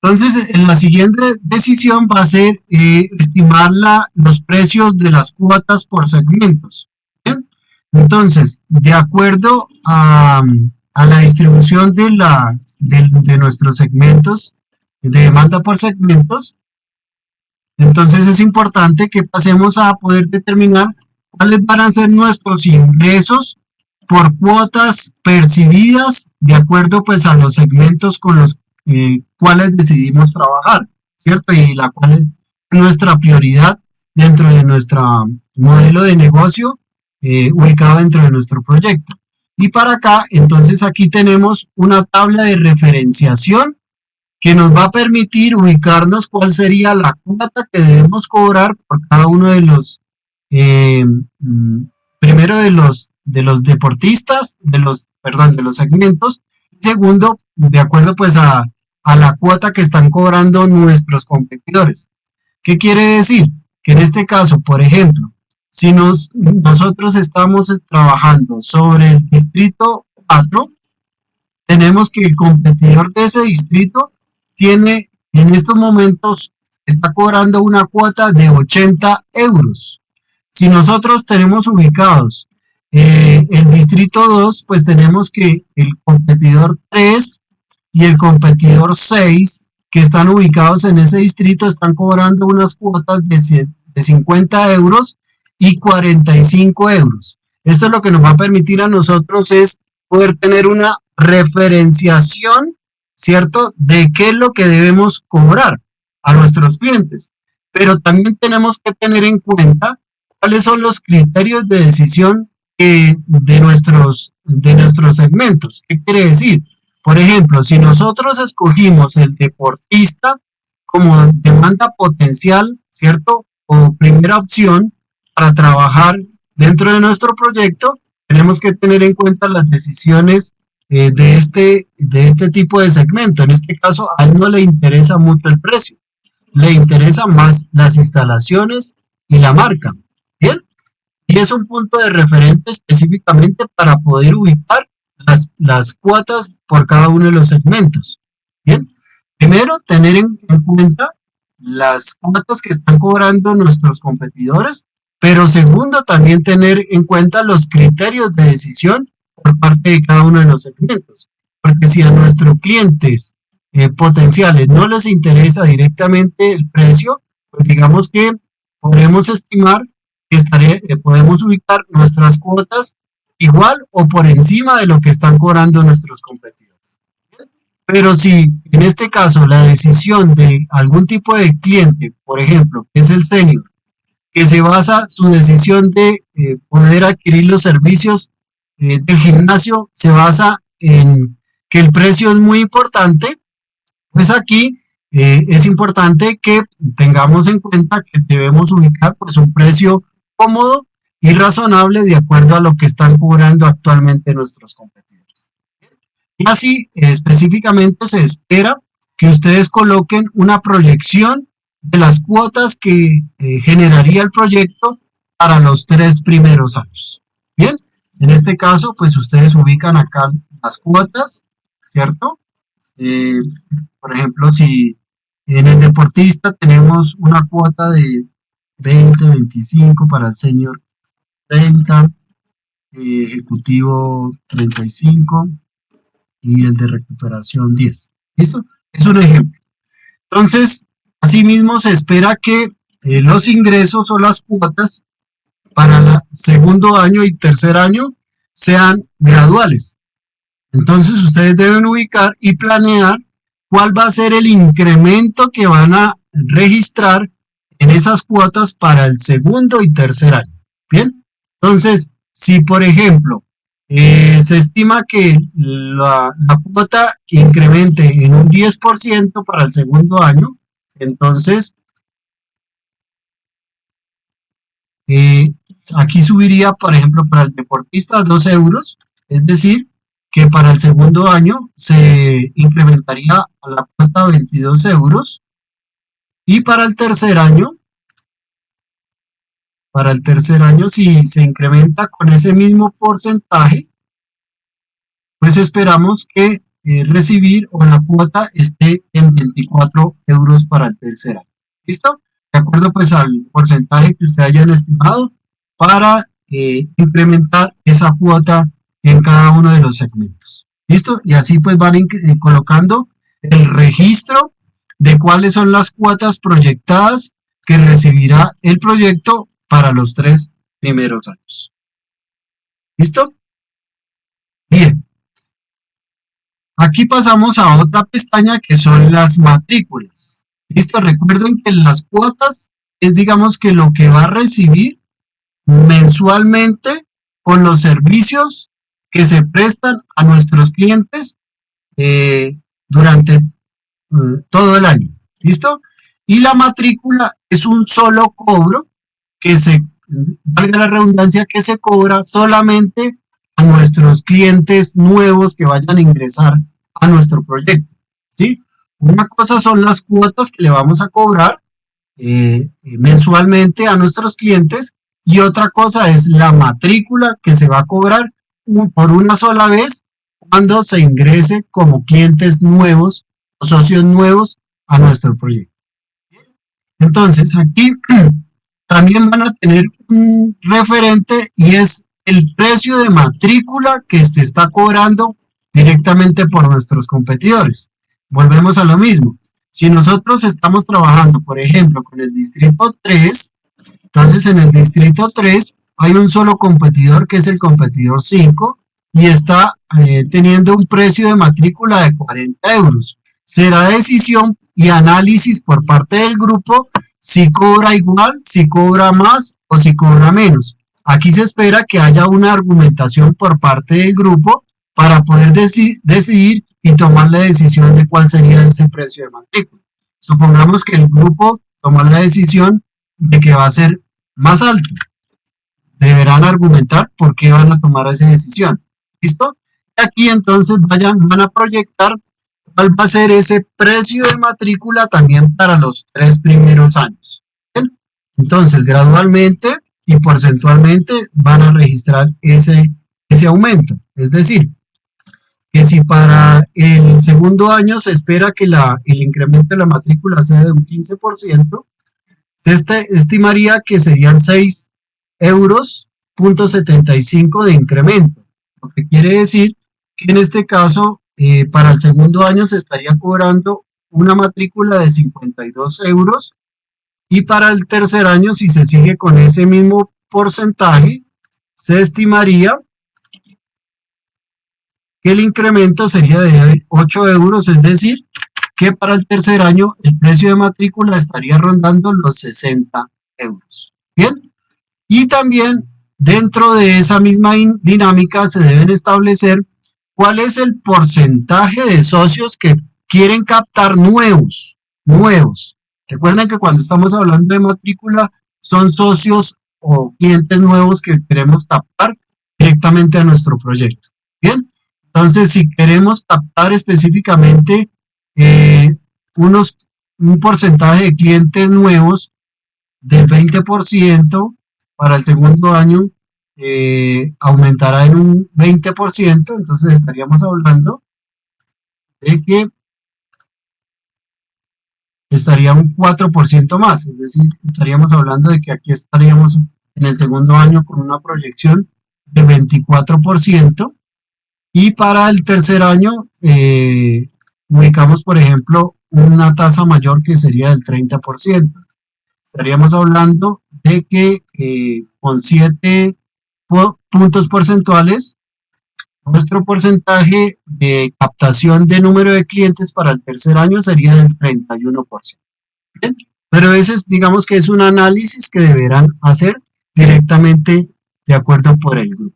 Entonces, en la siguiente decisión va a ser estimar los precios de las cuotas por segmentos. ¿Bien? Entonces, de acuerdo a la distribución de nuestros segmentos, de demanda por segmentos, entonces es importante que pasemos a poder determinar cuáles van a ser nuestros ingresos por cuotas percibidas de acuerdo pues a los segmentos con los cuales decidimos trabajar, ¿cierto? Y la cual es nuestra prioridad dentro de nuestro modelo de negocio ubicado dentro de nuestro proyecto. Y para acá, entonces aquí tenemos una tabla de referenciación que nos va a permitir ubicarnos cuál sería la cuota que debemos cobrar por cada uno de los, primero de los deportistas, perdón, de los segmentos, segundo, de acuerdo pues a la cuota que están cobrando nuestros competidores. ¿Qué quiere decir? Que en este caso, por ejemplo, si nosotros estamos trabajando sobre el distrito 4, tenemos que el competidor de ese distrito tiene en estos momentos, está cobrando una cuota de 80 euros. Si nosotros tenemos ubicados el distrito 2, pues tenemos que el competidor 3 y el competidor 6, que están ubicados en ese distrito, están cobrando unas cuotas de 50 euros y 45 euros. Esto es lo que nos va a permitir a nosotros es poder tener una referenciación, ¿cierto?, de qué es lo que debemos cobrar a nuestros clientes. Pero también tenemos que tener en cuenta cuáles son los criterios de decisión de nuestros segmentos. ¿Qué quiere decir? Por ejemplo, si nosotros escogimos el deportista como demanda potencial, ¿cierto?, o primera opción para trabajar dentro de nuestro proyecto, tenemos que tener en cuenta las decisiones de este tipo de segmento. En este caso, a él no le interesa mucho el precio, le interesa más las instalaciones y la marca. ¿Bien? Y es un punto de referente específicamente para poder ubicar las cuotas por cada uno de los segmentos. Bien, primero tener en cuenta las cuotas que están cobrando nuestros competidores, pero segundo también tener en cuenta los criterios de decisión por parte de cada uno de los segmentos, porque si a nuestros clientes potenciales no les interesa directamente el precio, pues digamos que podremos estimar que podemos ubicar nuestras cuotas igual o por encima de lo que están cobrando nuestros competidores. Pero si en este caso la decisión de algún tipo de cliente, por ejemplo, que es el senior, que se basa su decisión de poder adquirir los servicios del gimnasio, se basa en que el precio es muy importante, pues aquí es importante que tengamos en cuenta que debemos ubicar pues un precio cómodo y razonable de acuerdo a lo que están cobrando actualmente nuestros competidores. Y así específicamente se espera que ustedes coloquen una proyección de las cuotas que generaría el proyecto para los 3 primeros años. Bien, en este caso pues ustedes ubican acá las cuotas, ¿cierto? Por ejemplo, si en el deportista tenemos una cuota de 20, 25 para el senior 30, ejecutivo 35 y el de recuperación 10. ¿Listo? Es un ejemplo. Entonces, asimismo se espera que los ingresos o las cuotas para el segundo año y tercer año sean graduales. Entonces ustedes deben ubicar y planear cuál va a ser el incremento que van a registrar en esas cuotas para el segundo y tercer año. Bien, entonces, si por ejemplo se estima que la cuota incremente en un 10% para el segundo año, entonces aquí subiría, por ejemplo, para el deportista 2 euros, es decir, que para el segundo año se incrementaría a la cuota 22 euros y para el tercer año si se incrementa con ese mismo porcentaje, pues esperamos que recibir o la cuota esté en 24 euros para el tercer año. ¿Listo? De acuerdo pues al porcentaje que ustedes hayan estimado para incrementar esa cuota en cada uno de los segmentos. ¿Listo? Y así pues van colocando el registro de cuáles son las cuotas proyectadas que recibirá el proyecto para los 3 primeros años. ¿Listo? Bien. Aquí pasamos a otra pestaña que son las matrículas. ¿Listo? Recuerden que las cuotas es digamos que lo que va a recibir mensualmente con los servicios que se prestan a nuestros clientes durante todo el año. ¿Listo? Y la matrícula es un solo cobro que valga la redundancia, que se cobra solamente a nuestros clientes nuevos que vayan a ingresar a nuestro proyecto. ¿Sí? Una cosa son las cuotas que le vamos a cobrar mensualmente a nuestros clientes y otra cosa es la matrícula que se va a cobrar por una sola vez cuando se ingrese como clientes nuevos o socios nuevos a nuestro proyecto. Entonces, aquí también van a tener un referente y es el precio de matrícula que se está cobrando directamente por nuestros competidores. Volvemos a lo mismo. Si nosotros estamos trabajando, por ejemplo, con el distrito 3, entonces en el distrito 3 hay un solo competidor que es el competidor 5 y está teniendo un precio de matrícula de 40 euros. Será decisión y análisis por parte del grupo si cobra igual, si cobra más o si cobra menos. Aquí se espera que haya una argumentación por parte del grupo para poder decidir y tomar la decisión de cuál sería ese precio de matrícula. Supongamos que el grupo toma la decisión de que va a ser más alto. Deberán argumentar por qué van a tomar esa decisión. ¿Listo? Y aquí entonces van a proyectar cuál va a ser ese precio de matrícula también para los 3 primeros años. ¿Bien? Entonces, gradualmente y porcentualmente van a registrar ese aumento. Es decir, que si para el segundo año se espera que el incremento de la matrícula sea de un 15%, se estimaría que serían 6 euros .75 de incremento, lo que quiere decir que en este caso para el segundo año se estaría cobrando una matrícula de 52 euros Y para el tercer año, si se sigue con ese mismo porcentaje, se estimaría que el incremento sería de 8 euros, es decir, que para el tercer año el precio de matrícula estaría rondando los 60 euros. Bien, y también dentro de esa misma dinámica se deben establecer cuál es el porcentaje de socios que quieren captar nuevos. Recuerden que cuando estamos hablando de matrícula son socios o clientes nuevos que queremos captar directamente a nuestro proyecto. Bien, entonces si queremos captar específicamente un porcentaje de clientes nuevos del 20%, para el segundo año aumentará en un 20%, entonces estaríamos hablando de que estaría un 4% más, es decir, estaríamos hablando de que aquí estaríamos en el segundo año con una proyección de 24%, y para el tercer año ubicamos, por ejemplo, una tasa mayor que sería del 30%. Estaríamos hablando de que con 7 puntos porcentuales, nuestro porcentaje de captación de número de clientes para el tercer año sería del 31%. ¿Bien? Pero ese es, digamos que es un análisis que deberán hacer directamente de acuerdo por el grupo.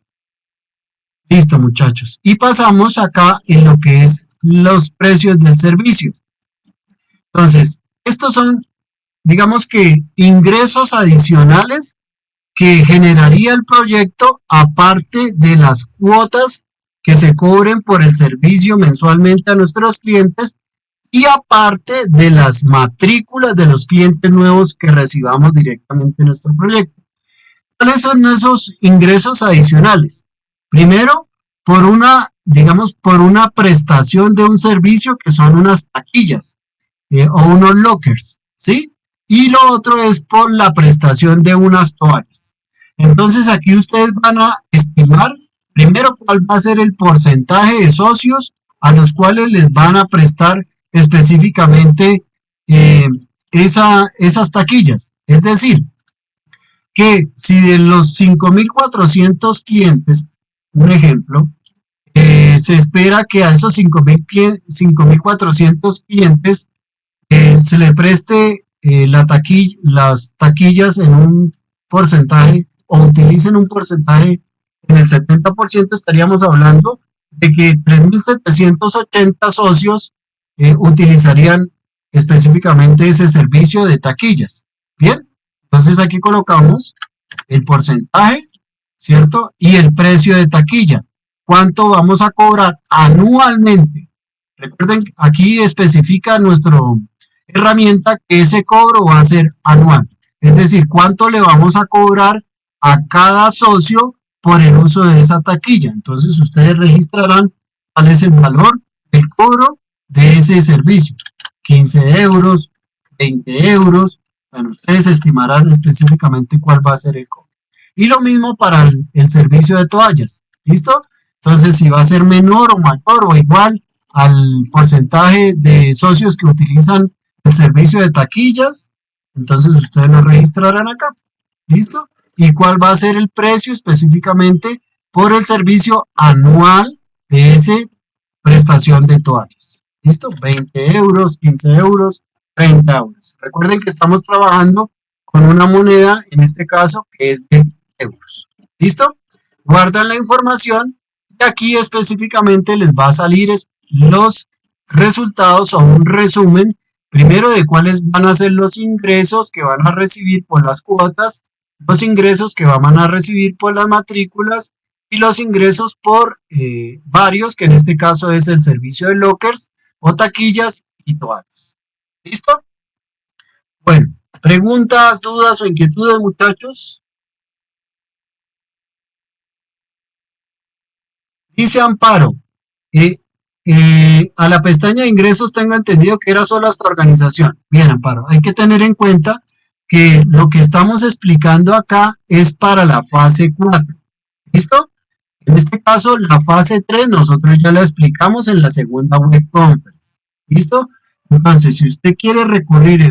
Listo, muchachos. Y pasamos acá en lo que es los precios del servicio. Entonces, estos son, digamos que, ingresos adicionales que generaría el proyecto aparte de las cuotas que se cobren por el servicio mensualmente a nuestros clientes y aparte de las matrículas de los clientes nuevos que recibamos directamente en nuestro proyecto. ¿Cuáles son esos ingresos adicionales? Primero, por una, digamos, por una prestación de un servicio que son unas taquillas o unos lockers, ¿sí? Y lo otro es por la prestación de unas toallas. Entonces aquí ustedes van a estimar primero cuál va a ser el porcentaje de socios a los cuales les van a prestar específicamente esas taquillas. Es decir, que si de los 5.400 clientes, un ejemplo, se espera que a esos 5.400 clientes se le preste las taquillas en un porcentaje o utilicen un porcentaje en el 70%, estaríamos hablando de que 3.780 socios utilizarían específicamente ese servicio de taquillas. Bien, entonces aquí colocamos el porcentaje, ¿cierto? Y el precio de taquilla. ¿Cuánto vamos a cobrar anualmente? Recuerden, aquí especifica nuestra herramienta que ese cobro va a ser anual. Es decir, cuánto le vamos a cobrar a cada socio por el uso de esa taquilla. Entonces ustedes registrarán cuál es el valor del cobro de ese servicio. 15 euros, 20 euros. Bueno, ustedes estimarán específicamente cuál va a ser el cobro. Y lo mismo para el servicio de toallas. ¿Listo? Entonces, si va a ser menor o mayor o igual al porcentaje de socios que utilizan el servicio de taquillas, entonces ustedes lo registrarán acá. ¿Listo? Y cuál va a ser el precio específicamente por el servicio anual de esa prestación de toallas. ¿Listo? 20 euros, 15 euros, 30 euros. Recuerden que estamos trabajando con una moneda, en este caso, que es de euros. ¿Listo? Guardan la información y aquí específicamente les va a salir los resultados o un resumen, primero de cuáles van a ser los ingresos que van a recibir por las cuotas, los ingresos que van a recibir por las matrículas y los ingresos por varios, que en este caso es el servicio de lockers o taquillas y toallas. ¿Listo? Bueno, preguntas, dudas o inquietudes, muchachos. Dice Amparo, a la pestaña de ingresos tengo entendido que era solo hasta organización. Bien, Amparo, hay que tener en cuenta que lo que estamos explicando acá es para la fase 4. ¿Listo? En este caso, la fase 3 nosotros ya la explicamos en la segunda web conference. ¿Listo? Entonces, si usted quiere recurrir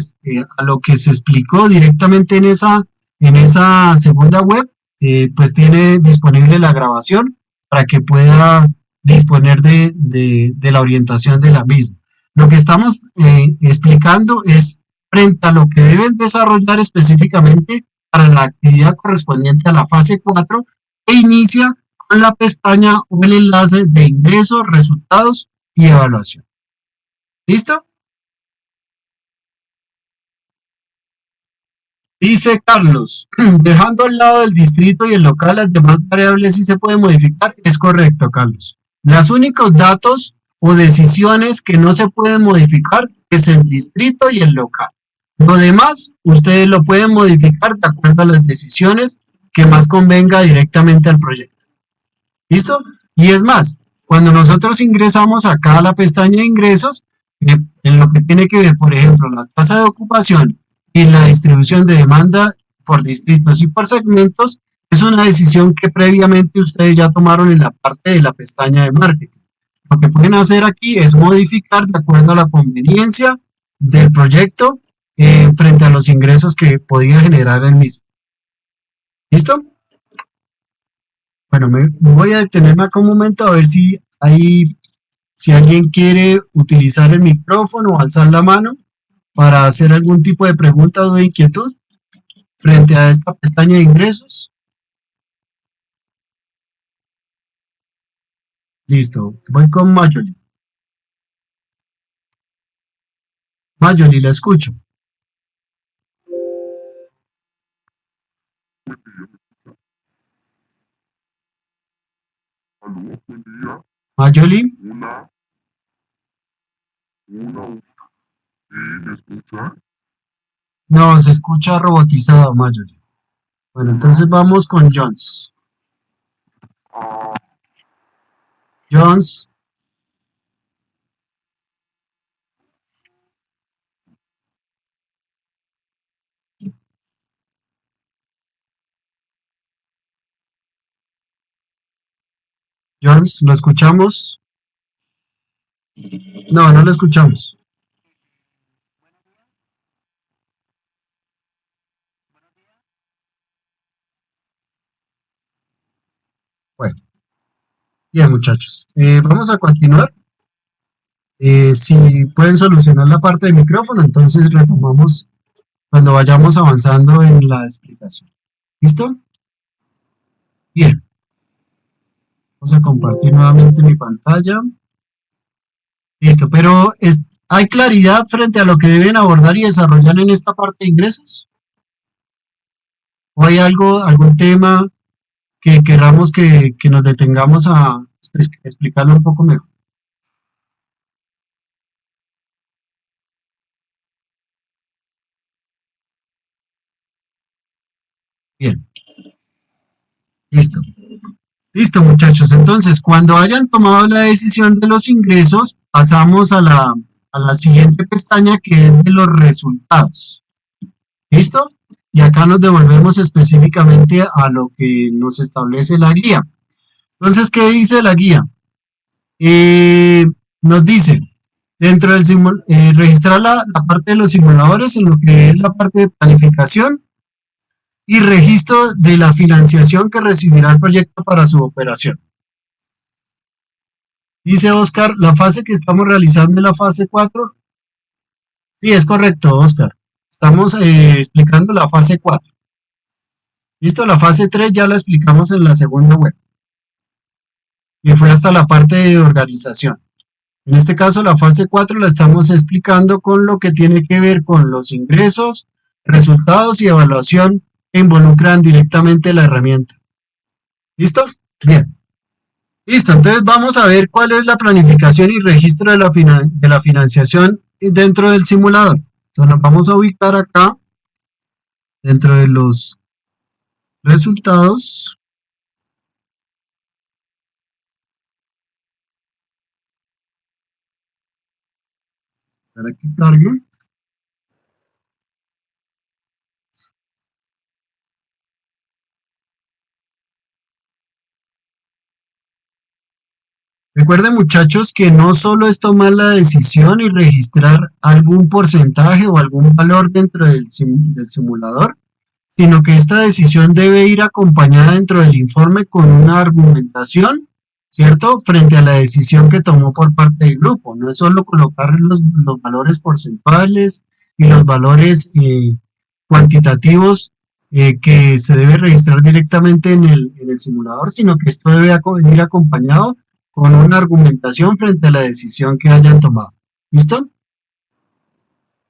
a lo que se explicó directamente en esa segunda web, pues tiene disponible la grabación para que pueda disponer de la orientación de la misma. Lo que estamos explicando es frente a lo que deben desarrollar específicamente para la actividad correspondiente a la fase 4 e inicia con la pestaña o el enlace de ingresos, resultados y evaluación. ¿Listo? Dice Carlos, dejando al lado el distrito y el local, las demás variables sí se pueden modificar. Es correcto, Carlos. Los únicos datos o decisiones que no se pueden modificar es el distrito y el local. Lo demás, ustedes lo pueden modificar de acuerdo a las decisiones que más convenga directamente al proyecto. ¿Listo? Y es más, cuando nosotros ingresamos acá a la pestaña de ingresos, en lo que tiene que ver, por ejemplo, la tasa de ocupación y la distribución de demanda por distritos y por segmentos, es una decisión que previamente ustedes ya tomaron en la parte de la pestaña de marketing. Lo que pueden hacer aquí es modificar de acuerdo a la conveniencia del proyecto frente a los ingresos que podía generar el mismo. ¿Listo? Bueno, me voy a detenerme acá un momento a ver si alguien quiere utilizar el micrófono o alzar la mano para hacer algún tipo de pregunta o de inquietud frente a esta pestaña de ingresos. Listo, voy con Mayoli. Mayoli, la escucho. Mayoli, no, se escucha robotizado, Mayoli. Bueno, entonces vamos con Jones. Jones, Jones, ¿lo escuchamos? No, no lo escuchamos. Bueno, bien muchachos, vamos a continuar. Si pueden solucionar la parte de micrófono, entonces retomamos cuando vayamos avanzando en la explicación. ¿Listo? Bien, vamos a compartir nuevamente mi pantalla. Listo, pero ¿hay claridad frente a lo que deben abordar y desarrollar en esta parte de ingresos? ¿O hay algún tema que queramos que nos detengamos a explicarlo un poco mejor? Bien, listo. Listo, muchachos. Entonces, cuando hayan tomado la decisión de los ingresos, pasamos a la siguiente pestaña que es de los resultados. ¿Listo? Y acá nos devolvemos específicamente a lo que nos establece la guía. Entonces, ¿qué dice la guía? Eh, Nos dice, dentro del registrar la parte de los simuladores en lo que es la parte de planificación y registro de la financiación que recibirá el proyecto para su operación. Dice Oscar, la fase que estamos realizando es la fase 4. Sí, es correcto, Oscar. Estamos explicando la fase 4. Listo, la fase 3 ya la explicamos en la segunda web. Y fue hasta la parte de organización. En este caso, la fase 4 la estamos explicando con lo que tiene que ver con los ingresos, resultados y evaluación que involucran directamente la herramienta. ¿Listo? Bien. Listo, entonces vamos a ver cuál es la planificación y registro de la financiación dentro del simulador. Entonces nos vamos a ubicar acá dentro de los resultados para que cargue. Recuerden, muchachos, que no solo es tomar la decisión y registrar algún porcentaje o algún valor dentro del simulador, sino que esta decisión debe ir acompañada dentro del informe con una argumentación, ¿cierto? Frente a la decisión que tomó por parte del grupo. No es solo colocar los valores porcentuales y los valores cuantitativos que se debe registrar directamente en el simulador, sino que esto debe ir acompañado con una argumentación frente a la decisión que hayan tomado. ¿Listo?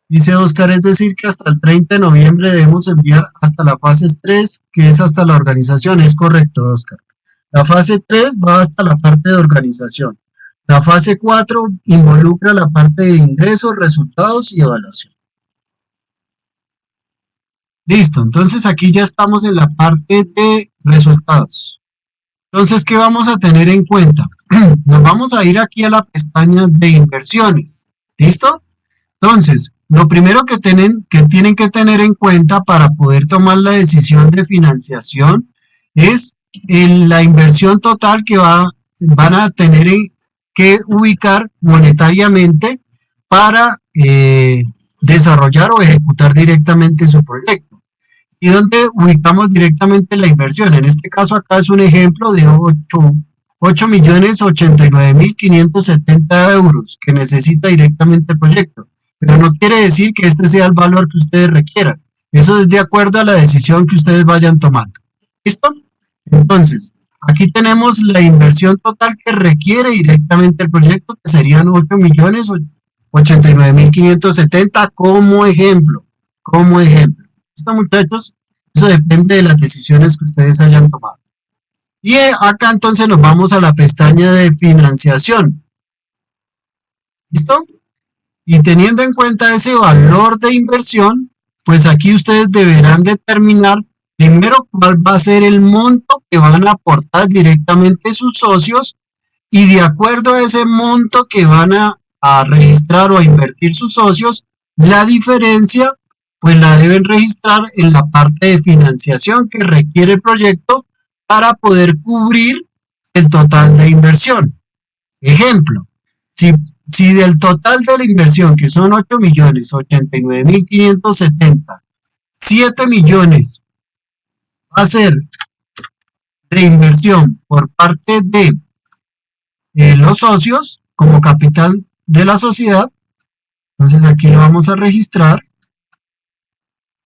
Dice Oscar, es decir, que hasta el 30 de noviembre debemos enviar hasta la fase 3, que es hasta la organización. Es correcto, Oscar. La fase 3 va hasta la parte de organización. La fase 4 involucra la parte de ingresos, resultados y evaluación. Listo, entonces aquí ya estamos en la parte de resultados. Entonces, ¿qué vamos a tener en cuenta? Nos vamos a ir aquí a la pestaña de inversiones. ¿Listo? Entonces, lo primero que tienen que tener en cuenta para poder tomar la decisión de financiación es la inversión total que van a tener que ubicar monetariamente para desarrollar o ejecutar directamente su proyecto. ¿Y dónde ubicamos directamente la inversión? En este caso acá es un ejemplo de 8.089.570 euros que necesita directamente el proyecto. Pero no quiere decir que este sea el valor que ustedes requieran. Eso es de acuerdo a la decisión que ustedes vayan tomando. ¿Listo? Entonces, aquí tenemos la inversión total que requiere directamente el proyecto, que serían 8.089.570 como ejemplo. Como ejemplo. ¿Listo, muchachos? Eso depende de las decisiones que ustedes hayan tomado. Y acá entonces nos vamos a la pestaña de financiación. ¿Listo? Y teniendo en cuenta ese valor de inversión, pues aquí ustedes deberán determinar primero cuál va a ser el monto que van a aportar directamente sus socios, y de acuerdo a ese monto que van a registrar o a invertir sus socios, la diferencia pues la deben registrar en la parte de financiación que requiere el proyecto para poder cubrir el total de inversión. Ejemplo, si del total de la inversión, que son 8.089.570, 7 millones va a ser de inversión por parte de los socios como capital de la sociedad, entonces aquí lo vamos a registrar.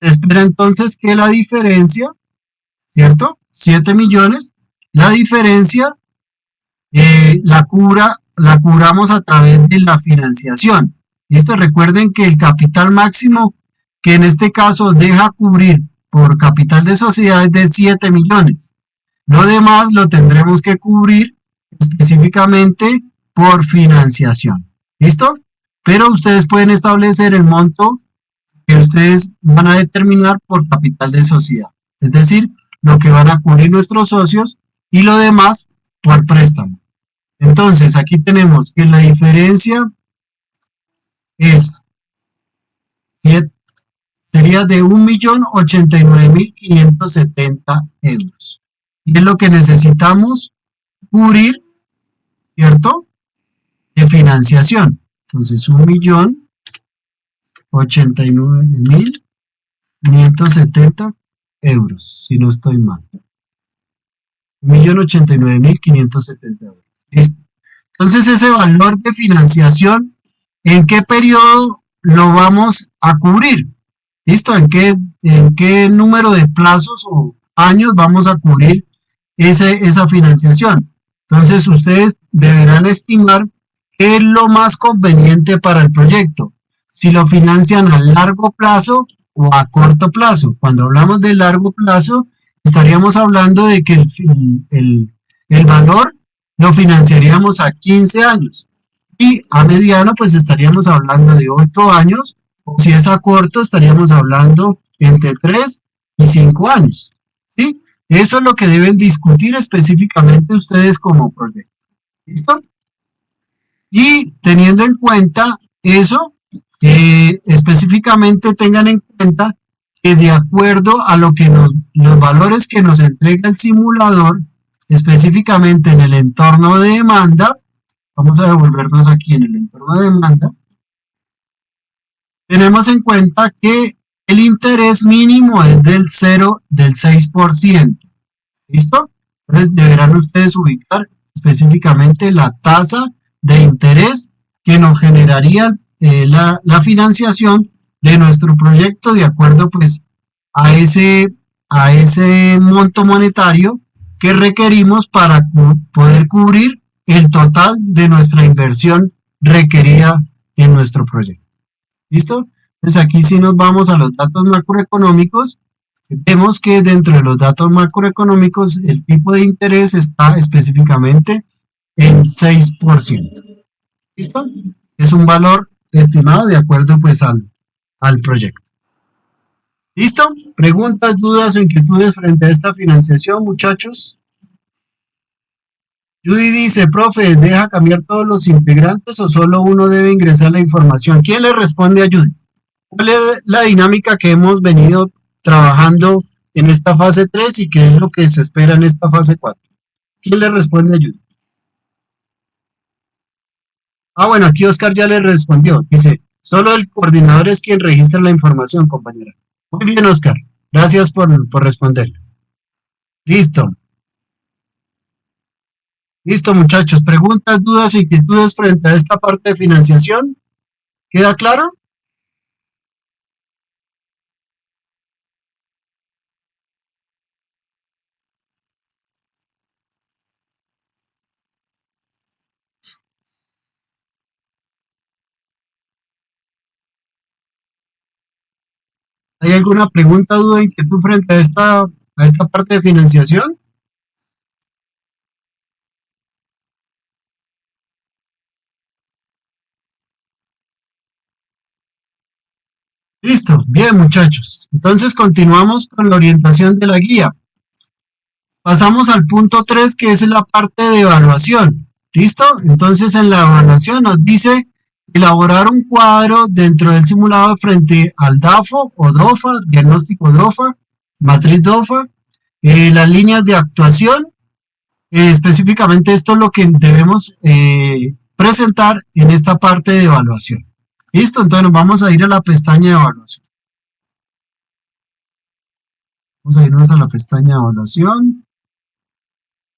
Se espera entonces que la diferencia, ¿cierto? 7 millones, la diferencia la cubramos a través de la financiación. ¿Listo? Recuerden que el capital máximo que en este caso deja cubrir por capital de sociedad es de 7 millones. Lo demás lo tendremos que cubrir específicamente por financiación. ¿Listo? Pero ustedes pueden establecer el monto que ustedes van a determinar por capital de sociedad. Es decir, lo que van a cubrir nuestros socios y lo demás por préstamo. Entonces, aquí tenemos que la diferencia sería de 1.089.570 euros. Y es lo que necesitamos cubrir, ¿cierto? De financiación. Entonces, 1.089.570 euros, si no estoy mal. 1.089.570 euros. Listo. Entonces, ese valor de financiación, ¿en qué periodo lo vamos a cubrir? ¿Listo? ¿En qué número de plazos o años vamos a cubrir esa financiación? Entonces, ustedes deberán estimar qué es lo más conveniente para el proyecto. Si lo financian a largo plazo o a corto plazo. Cuando hablamos de largo plazo, estaríamos hablando de que el valor lo financiaríamos a 15 años. Y a mediano, pues estaríamos hablando de 8 años. O si es a corto, estaríamos hablando entre 3 y 5 años. ¿Sí? Eso es lo que deben discutir específicamente ustedes como proyecto. ¿Listo? Y teniendo en cuenta eso, específicamente tengan en cuenta que de acuerdo a los valores que nos entrega el simulador, específicamente en el entorno de demanda, vamos a devolvernos aquí en el entorno de demanda, tenemos en cuenta que el interés mínimo es del 6%. ¿Listo? Entonces deberán ustedes ubicar específicamente la tasa de interés que nos generaría la financiación de nuestro proyecto de acuerdo pues a ese monto monetario que requerimos para poder cubrir el total de nuestra inversión requerida en nuestro proyecto. ¿Listo? Entonces aquí si nos vamos a los datos macroeconómicos, vemos que dentro de los datos macroeconómicos el tipo de interés está específicamente en 6%. ¿Listo? Es un valor estimado de acuerdo pues al proyecto. ¿Listo? ¿Preguntas, dudas o inquietudes frente a esta financiación, muchachos? Judy dice, profe, ¿deja cambiar todos los integrantes o solo uno debe ingresar la información? ¿Quién le responde a Judy? ¿Cuál es la dinámica que hemos venido trabajando en esta fase 3 y qué es lo que se espera en esta fase 4? ¿Quién le responde a Judy? Ah, bueno, aquí Oscar ya le respondió. Dice, solo el coordinador es quien registra la información, compañera. Muy bien, Oscar. Gracias por responder. Listo. Listo, muchachos. ¿Preguntas, dudas, inquietudes frente a esta parte de financiación? ¿Queda claro? ¿Hay alguna pregunta, duda, inquietud frente a esta parte de financiación? Listo, bien muchachos. Entonces continuamos con la orientación de la guía. Pasamos al punto 3 que es la parte de evaluación. ¿Listo? Entonces en la evaluación nos dice elaborar un cuadro dentro del simulado frente al DAFO o DOFA, diagnóstico DOFA, matriz DOFA, las líneas de actuación. Específicamente esto es lo que debemos presentar en esta parte de evaluación. ¿Listo? Entonces nos vamos a ir a la pestaña de evaluación. Vamos a irnos a la pestaña de evaluación.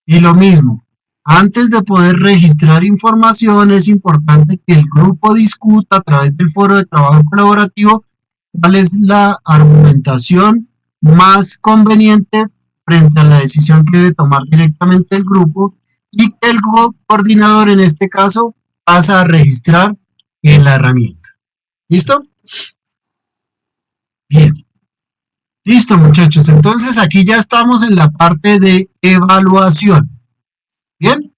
Y lo mismo, antes de poder registrar información es importante que el grupo discuta a través del foro de trabajo colaborativo cuál es la argumentación más conveniente frente a la decisión que debe tomar directamente el grupo y que el coordinador en este caso pasa a registrar en la herramienta. ¿Listo? Bien. Listo, muchachos. Entonces aquí ya estamos en la parte de evaluación. Bien.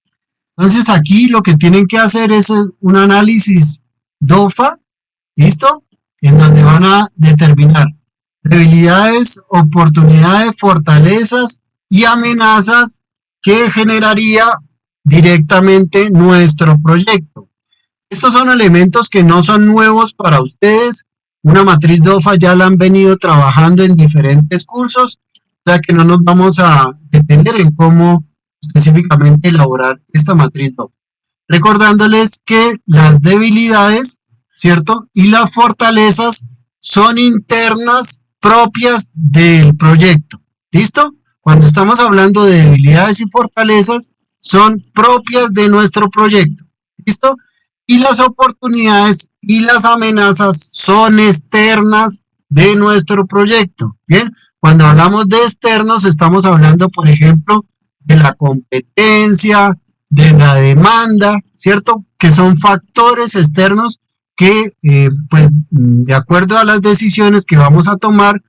Entonces aquí lo que tienen que hacer es un análisis DOFA, ¿listo? En donde van a determinar debilidades, oportunidades, fortalezas y amenazas que generaría directamente nuestro proyecto. Estos son elementos que no son nuevos para ustedes. Una matriz DOFA ya la han venido trabajando en diferentes cursos, o sea que no nos vamos a detener en cómo específicamente elaborar esta matriz DOFA. Recordándoles que las debilidades, ¿cierto? Y las fortalezas son internas propias del proyecto. ¿Listo? Cuando estamos hablando de debilidades y fortalezas, son propias de nuestro proyecto. ¿Listo? Y las oportunidades y las amenazas son externas de nuestro proyecto. Bien, cuando hablamos de externos, estamos hablando, por ejemplo, de la competencia, de la demanda, ¿cierto? Que son factores externos que, pues, de acuerdo a las decisiones que vamos a tomar,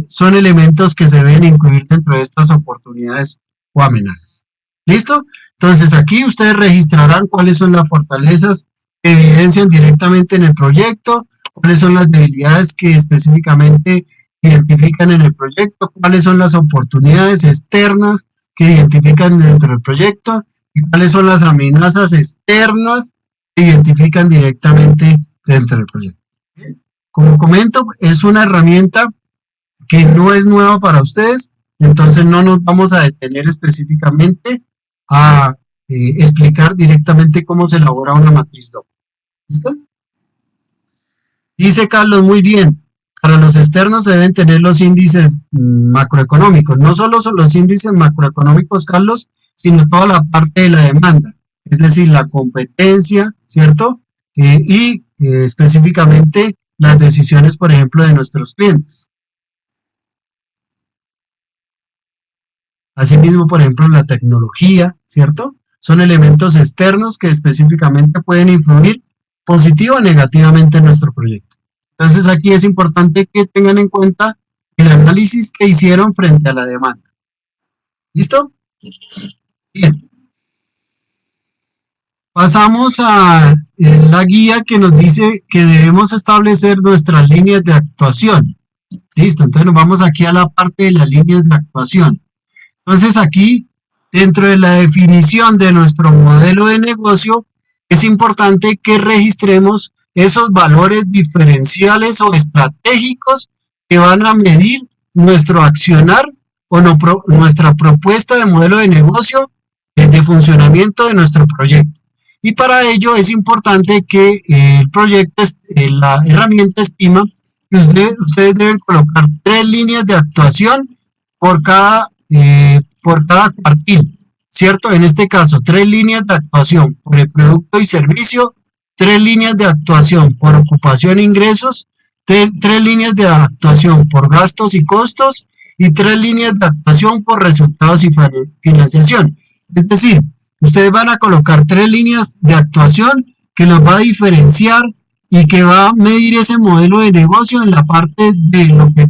son elementos que se deben incluir dentro de estas oportunidades o amenazas. ¿Listo? Entonces aquí ustedes registrarán cuáles son las fortalezas que evidencian directamente en el proyecto, cuáles son las debilidades que específicamente identifican en el proyecto, cuáles son las oportunidades externas que identifican dentro del proyecto y cuáles son las amenazas externas que identifican directamente dentro del proyecto. Como comento, es una herramienta que no es nueva para ustedes, entonces no nos vamos a detener específicamente a explicar directamente cómo se elabora una matriz doble. ¿Listo? Dice Carlos, muy bien. Para los externos se deben tener los índices macroeconómicos. No solo son los índices macroeconómicos, Carlos, sino toda la parte de la demanda. Es decir, la competencia, ¿cierto? Específicamente las decisiones, por ejemplo, de nuestros clientes. Asimismo, por ejemplo, la tecnología, ¿cierto? Son elementos externos que específicamente pueden influir positiva o negativamente en nuestro proyecto. Entonces aquí es importante que tengan en cuenta el análisis que hicieron frente a la demanda. ¿Listo? Bien. Pasamos a la guía que nos dice que debemos establecer nuestras líneas de actuación. Listo, entonces nos vamos aquí a la parte de las líneas de actuación. Entonces aquí, dentro de la definición de nuestro modelo de negocio, es importante que registremos esos valores diferenciales o estratégicos que van a medir nuestro accionar o nuestra propuesta de modelo de negocio de funcionamiento de nuestro proyecto. Y para ello es importante que el proyecto, la herramienta estima que ustedes deben colocar 3 líneas de actuación por cada cuartil, ¿cierto? En este caso, 3 líneas de actuación por el producto y servicio, 3 líneas de actuación por ocupación e ingresos, 3 líneas de actuación por gastos y costos y 3 líneas de actuación por resultados y financiación. Es decir, ustedes van a colocar 3 líneas de actuación que los va a diferenciar y que va a medir ese modelo de negocio en la parte de lo que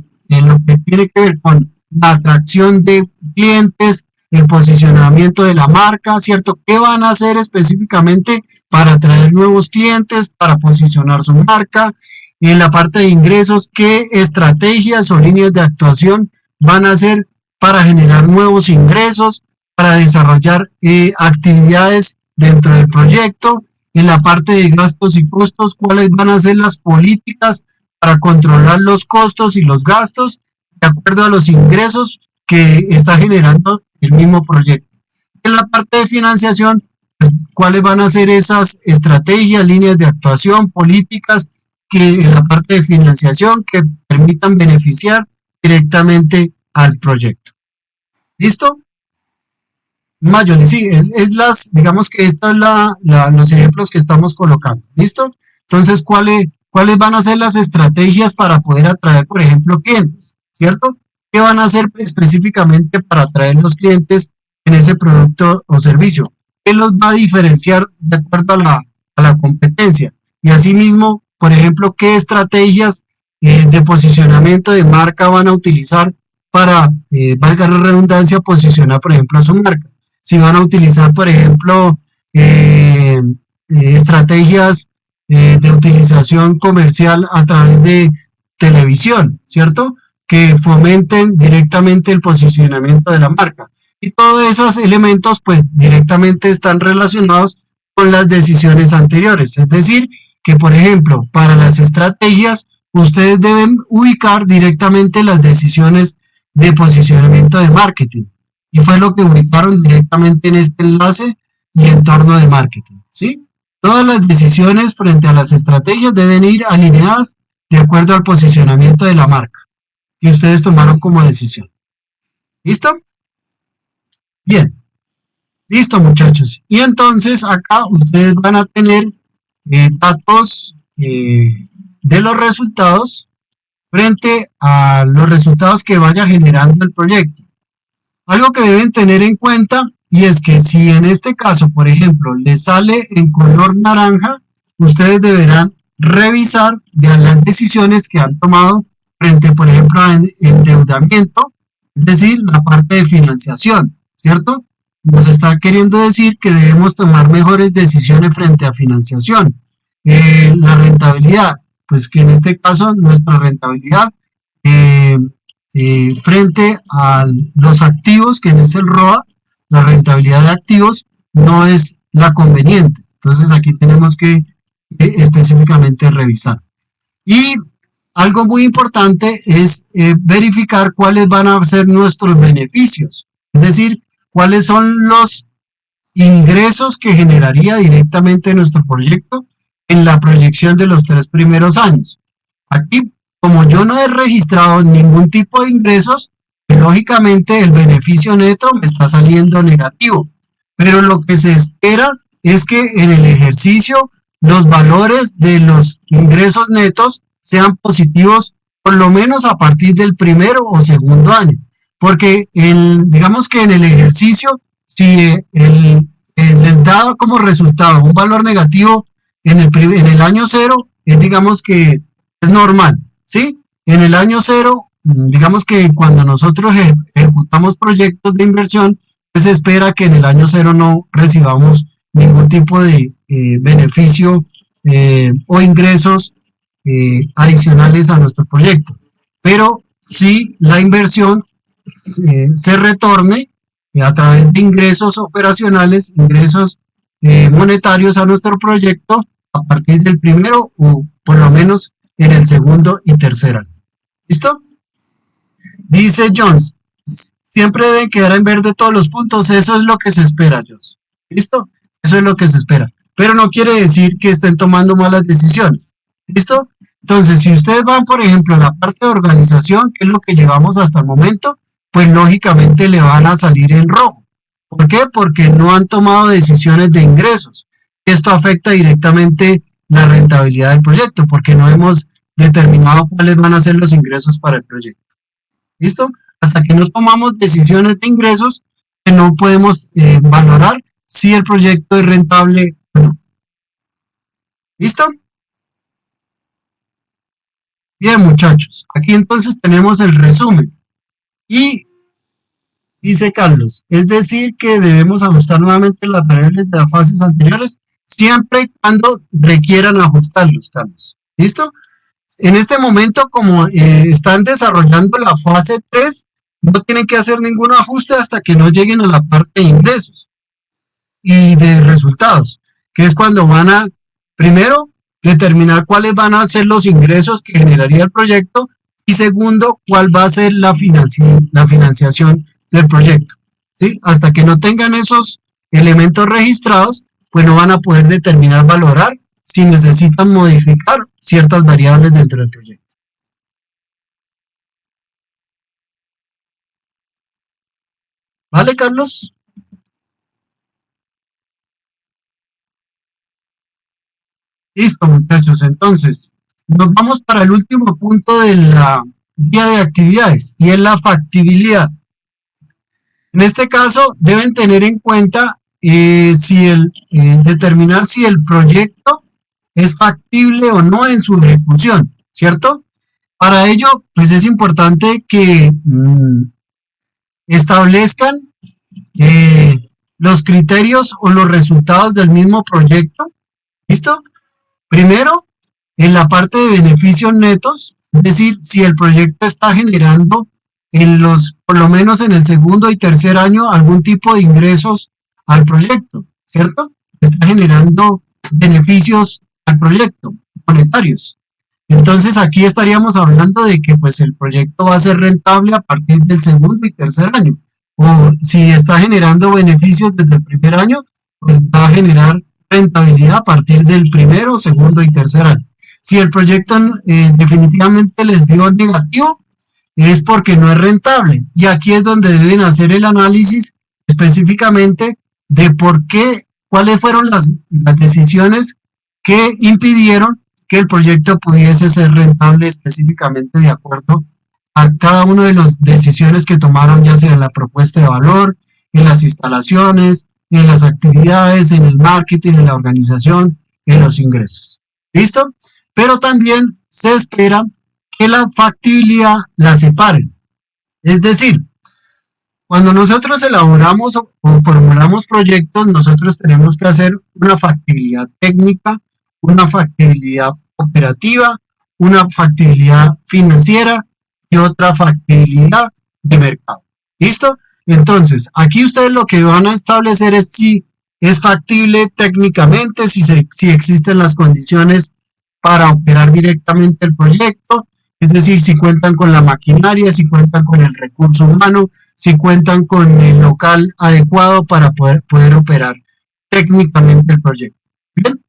tiene que ver con la atracción de clientes, el posicionamiento de la marca, ¿cierto? ¿Qué van a hacer específicamente para atraer nuevos clientes, para posicionar su marca? En la parte de ingresos, ¿qué estrategias o líneas de actuación van a hacer para generar nuevos ingresos, para desarrollar actividades dentro del proyecto? En la parte de gastos y costos, ¿cuáles van a ser las políticas para controlar los costos y los gastos de acuerdo a los ingresos que está generando el mismo proyecto? En la parte de financiación, ¿cuáles van a ser esas estrategias, líneas de actuación, políticas que en la parte de financiación que permitan beneficiar directamente al proyecto? ¿Listo? Mayoli, sí, digamos que esta es los ejemplos que estamos colocando, ¿listo? Entonces, ¿cuáles van a ser las estrategias para poder atraer, por ejemplo, clientes, ¿cierto? ¿Qué van a hacer específicamente para atraer los clientes en ese producto o servicio? ¿Qué los va a diferenciar de acuerdo a la competencia? Y asimismo, por ejemplo, ¿qué estrategias de posicionamiento de marca van a utilizar para, valga la redundancia, posicionar, por ejemplo, a su marca? Si van a utilizar, por ejemplo, estrategias de utilización comercial a través de televisión, ¿cierto? Que fomenten directamente el posicionamiento de la marca. Y todos esos elementos, pues, directamente están relacionados con las decisiones anteriores. Es decir, que, por ejemplo, para las estrategias, ustedes deben ubicar directamente las decisiones de posicionamiento de marketing. Y fue lo que ubicaron directamente en este enlace y entorno de marketing, ¿sí? Todas las decisiones frente a las estrategias deben ir alineadas de acuerdo al posicionamiento de la marca que ustedes tomaron como decisión. ¿Listo? Bien. Listo, muchachos. Y entonces acá ustedes van a tener datos de los resultados frente a los resultados que vaya generando el proyecto. Algo que deben tener en cuenta, y es que si en este caso, por ejemplo, les sale en color naranja, ustedes deberán revisar las decisiones que han tomado frente, por ejemplo, a endeudamiento, es decir, la parte de financiación, ¿cierto? Nos está queriendo decir que debemos tomar mejores decisiones frente a financiación. La rentabilidad, pues que en este caso nuestra rentabilidad frente a los activos, que es el ROA, la rentabilidad de activos, no es la conveniente. Entonces aquí tenemos que específicamente revisar. Y algo muy importante es verificar cuáles van a ser nuestros beneficios, es decir, cuáles son los ingresos que generaría directamente nuestro proyecto en la proyección de los 3 primeros años. Aquí, como yo no he registrado ningún tipo de ingresos, lógicamente el beneficio neto me está saliendo negativo. Pero lo que se espera es que en el ejercicio los valores de los ingresos netos sean positivos por lo menos a partir del primero o segundo año. Porque digamos que en el ejercicio, si les da como resultado un valor negativo en el año cero, digamos que es normal, ¿sí? En el año cero, digamos que cuando nosotros ejecutamos proyectos de inversión, pues se espera que en el año cero no recibamos ningún tipo de beneficio o ingresos adicionales a nuestro proyecto. Pero si la inversión se retorne a través de ingresos operacionales, ingresos monetarios a nuestro proyecto a partir del primero o por lo menos en el segundo y tercer año. ¿Listo? Dice Jones, siempre deben quedar en verde todos los puntos, eso es lo que se espera, Jones. ¿Listo? Eso es lo que se espera. Pero no quiere decir que estén tomando malas decisiones. ¿Listo? Entonces, si ustedes van, por ejemplo, a la parte de organización, que es lo que llevamos hasta el momento, pues lógicamente le van a salir en rojo. ¿Por qué? Porque no han tomado decisiones de ingresos. Esto afecta directamente la rentabilidad del proyecto, porque no hemos determinado cuáles van a ser los ingresos para el proyecto. ¿Listo? Hasta que no tomamos decisiones de ingresos, no podemos valorar si el proyecto es rentable o no. ¿Listo? Bien, muchachos, aquí entonces tenemos el resumen. Y dice Carlos, es decir que debemos ajustar nuevamente las variables de las fases anteriores siempre y cuando requieran ajustarlos, Carlos. ¿Listo? En este momento, como están desarrollando la fase 3, no tienen que hacer ningún ajuste hasta que no lleguen a la parte de ingresos y de resultados, que es cuando van a, primero, determinar cuáles van a ser los ingresos que generaría el proyecto y segundo, cuál va a ser la financiación del proyecto. ¿Sí? Hasta que no tengan esos elementos registrados, pues no van a poder determinar, valorar si necesitan modificar ciertas variables dentro del proyecto. ¿Vale, Carlos? Listo, muchachos. Entonces, nos vamos para el último punto de la guía de actividades y es la factibilidad. En este caso, deben tener en cuenta determinar si el proyecto es factible o no en su ejecución, ¿cierto? Para ello, pues es importante que establezcan los criterios o los resultados del mismo proyecto, ¿listo? Primero, en la parte de beneficios netos, es decir, si el proyecto está generando por lo menos en el segundo y tercer año, algún tipo de ingresos al proyecto, ¿cierto? Está generando beneficios al proyecto, monetarios. Entonces aquí estaríamos hablando de que pues el proyecto va a ser rentable a partir del segundo y tercer año. O si está generando beneficios desde el primer año, pues va a generar rentabilidad a partir del primero, segundo y tercer año. Si el proyecto definitivamente les dio negativo, es porque no es rentable. Y aquí es donde deben hacer el análisis específicamente de por qué, cuáles fueron las decisiones que impidieron que el proyecto pudiese ser rentable específicamente de acuerdo a cada una de las decisiones que tomaron, ya sea en la propuesta de valor, en las instalaciones, en las actividades, en el marketing, en la organización, en los ingresos. ¿Listo? Pero también se espera que la factibilidad la separen. Es decir, cuando nosotros elaboramos o formulamos proyectos, nosotros tenemos que hacer una factibilidad técnica, una factibilidad operativa, una factibilidad financiera y otra factibilidad de mercado. ¿Listo? Entonces, aquí ustedes lo que van a establecer es si es factible técnicamente, si existen las condiciones para operar directamente el proyecto, Es decir, si cuentan con la maquinaria, si cuentan con el recurso humano, si cuentan con el local adecuado para poder operar técnicamente el proyecto. Bien.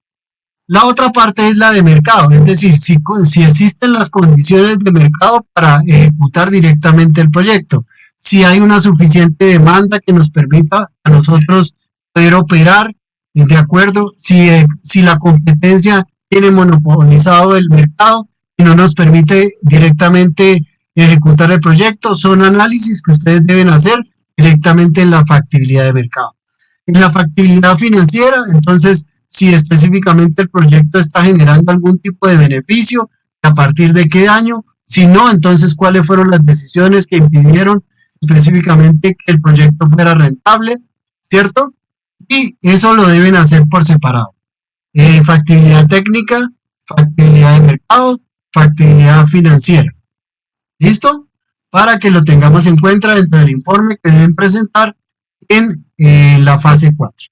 La otra parte es la de mercado, es decir, si existen las condiciones de mercado para ejecutar directamente el proyecto, si hay una suficiente demanda que nos permita a nosotros poder operar, de acuerdo, si la competencia tiene monopolizado el mercado y no nos permite directamente ejecutar el proyecto, son análisis que ustedes deben hacer directamente en la factibilidad de mercado. En la factibilidad financiera, entonces, si específicamente el proyecto está generando algún tipo de beneficio, a partir de qué año, si no, entonces cuáles fueron las decisiones que impidieron específicamente que el proyecto fuera rentable, ¿cierto? Y eso lo deben hacer por separado. Factibilidad técnica, factibilidad de mercado, factibilidad financiera. ¿Listo? Para que lo tengamos en cuenta dentro del informe que deben presentar en la fase 4.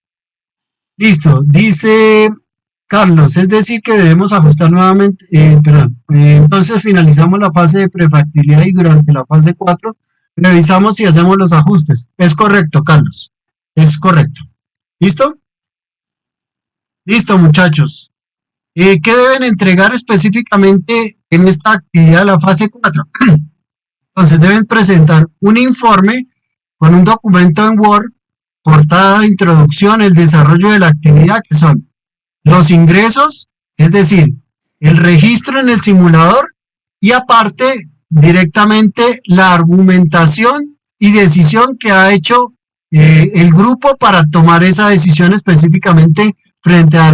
Listo, dice Carlos, es decir que debemos ajustar nuevamente, entonces finalizamos la fase de prefactibilidad y durante la fase 4 revisamos si hacemos los ajustes. Es correcto, Carlos, es correcto. ¿Listo? Listo, muchachos. ¿Qué deben entregar específicamente en esta actividad de la fase 4? Entonces deben presentar un informe con un documento en Word, portada, introducción, el desarrollo de la actividad, que son los ingresos, es decir, el registro en el simulador y aparte directamente la argumentación y decisión que ha hecho el grupo para tomar esa decisión específicamente frente a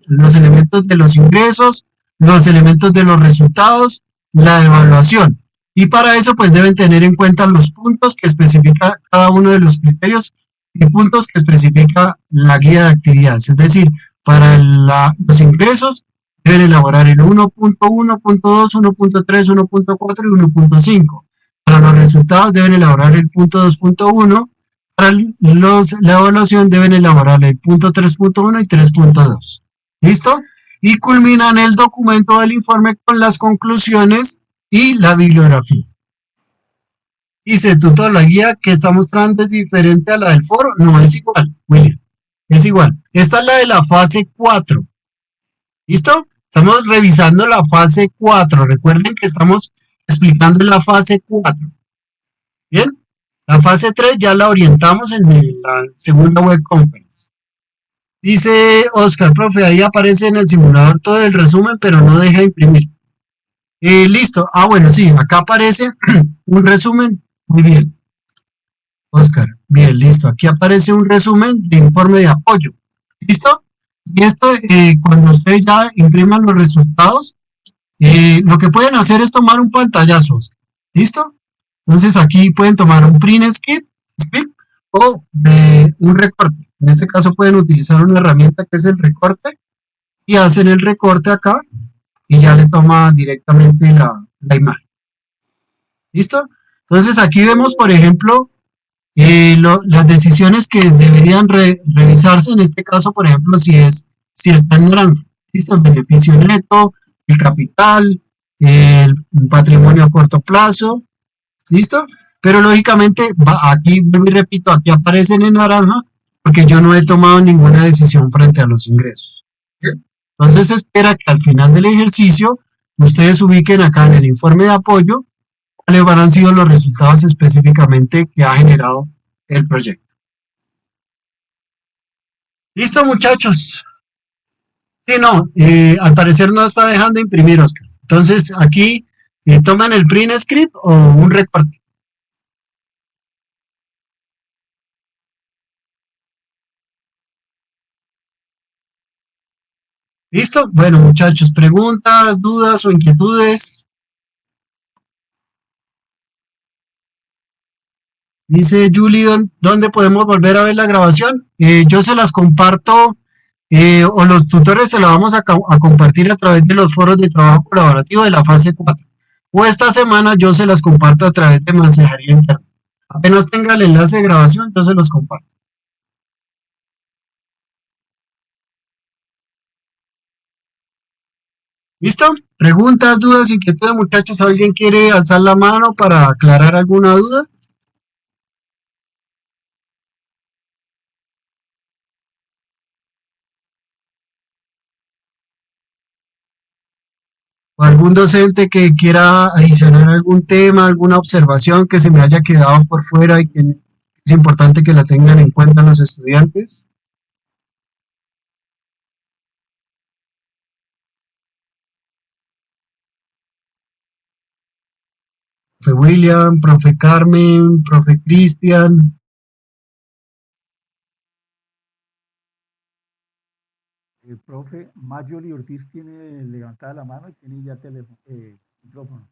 los elementos de los ingresos, los elementos de los resultados, la evaluación. Y para eso pues deben tener en cuenta los puntos que especifica cada uno de los criterios y puntos que especifica la guía de actividades. Es decir, para los ingresos deben elaborar el 1.1, 1.2, 1.3, 1.4 y 1.5. Para los resultados deben elaborar el punto 2.1. Para la evaluación deben elaborar el punto 3.1 y 3.2. ¿Listo? Y culminan el documento del informe con las conclusiones y la bibliografía. Dice, tutor, la guía que está mostrando es diferente a la del foro. No, es igual, William. Es igual. Esta es la de la fase 4. ¿Listo? Estamos revisando la fase 4. Recuerden que estamos explicando la fase 4. Bien. La fase 3 ya la orientamos en la segunda web conference. Dice Oscar, profe, ahí aparece en el simulador todo el resumen, pero no deja imprimir. Listo. Bueno, sí, acá aparece un resumen. Muy bien. Oscar, bien, listo. Aquí aparece un resumen de informe de apoyo. ¿Listo? Y esto, cuando ustedes ya impriman los resultados, lo que pueden hacer es tomar un pantallazo. ¿Listo? Entonces aquí pueden tomar un print script o un recorte. En este caso pueden utilizar una herramienta que es el recorte y hacen el recorte acá y ya le toma directamente la imagen. ¿Listo? Entonces aquí vemos, por ejemplo, las decisiones que deberían revisarse, en este caso, por ejemplo, si está en naranja. ¿Listo? El beneficio neto, el capital, el patrimonio a corto plazo. ¿Listo? Pero lógicamente, aquí, repito, aquí aparecen en naranja porque yo no he tomado ninguna decisión frente a los ingresos. Entonces se espera que al final del ejercicio ustedes ubiquen acá en el informe de apoyo cuáles habrán sido los resultados específicamente que ha generado el proyecto. ¿Listo, muchachos? Sí, no, al parecer no está dejando imprimir, Oscar. Entonces aquí toman el print script o un recorte. ¿Listo? Bueno, muchachos, preguntas, dudas o inquietudes. Dice Julie, ¿dónde podemos volver a ver la grabación? Yo se las comparto, o los tutores se la vamos a compartir a través de los foros de trabajo colaborativo de la fase 4. O esta semana yo se las comparto a través de mensajería interna. Apenas tenga el enlace de grabación, yo se los comparto. ¿Listo? Preguntas, dudas, inquietudes, muchachos. ¿Alguien quiere alzar la mano para aclarar alguna duda? ¿O algún docente que quiera adicionar algún tema, alguna observación que se me haya quedado por fuera y que es importante que la tengan en cuenta los estudiantes? Profe William, profe Carmen, profe Cristian. Profe, Mayoli Ortiz tiene levantada la mano y tiene ya teléfono, micrófono.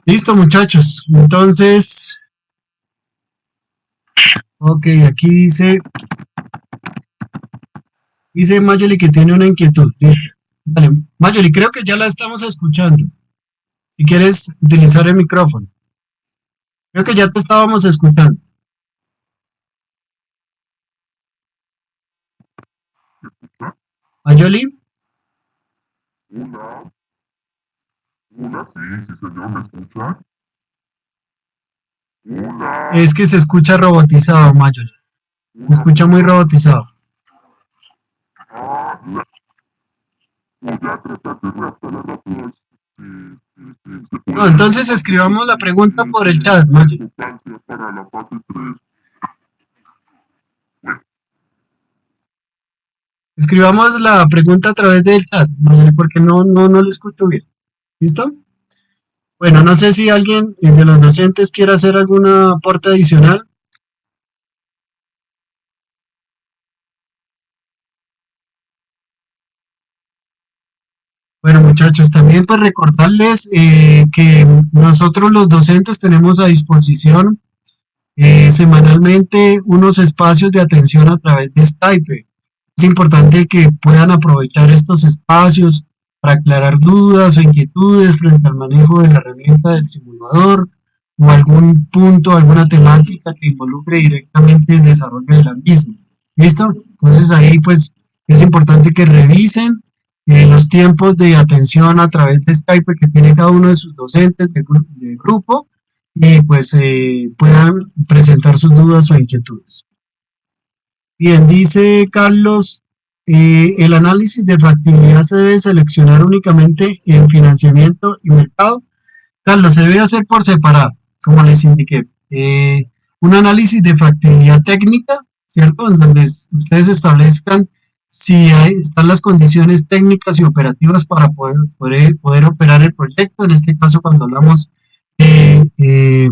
Listo, muchachos. Entonces, ok, aquí dice Mayoli que tiene una inquietud. Listo. Vale, Mayoli, creo que ya la estamos escuchando. Si quieres utilizar el micrófono. Creo que ya te estábamos escuchando. Mayoli, es que se escucha robotizado, Mayoli. Se escucha muy robotizado. No, entonces escribamos la pregunta por el chat, Mayoli. Escribamos la pregunta a través del chat, Mayoli, porque no lo escucho bien. ¿Listo? Bueno, no sé si alguien de los docentes quiere hacer algún aporte adicional. Bueno, muchachos, también pues recordarles que nosotros los docentes tenemos a disposición semanalmente unos espacios de atención a través de Skype. Es importante que puedan aprovechar estos espacios para aclarar dudas o inquietudes frente al manejo de la herramienta del simulador o algún punto, alguna temática que involucre directamente el desarrollo de la misma. ¿Listo? Entonces ahí pues es importante que revisen los tiempos de atención a través de Skype que tiene cada uno de sus docentes de grupo y pues puedan presentar sus dudas o inquietudes. Bien, dice Carlos, el análisis de factibilidad se debe seleccionar únicamente en financiamiento y mercado. Carlos, se debe hacer por separado, como les indiqué. Un análisis de factibilidad técnica, ¿cierto? En donde ustedes establezcan si están las condiciones técnicas y operativas para poder operar el proyecto. En este caso, cuando hablamos de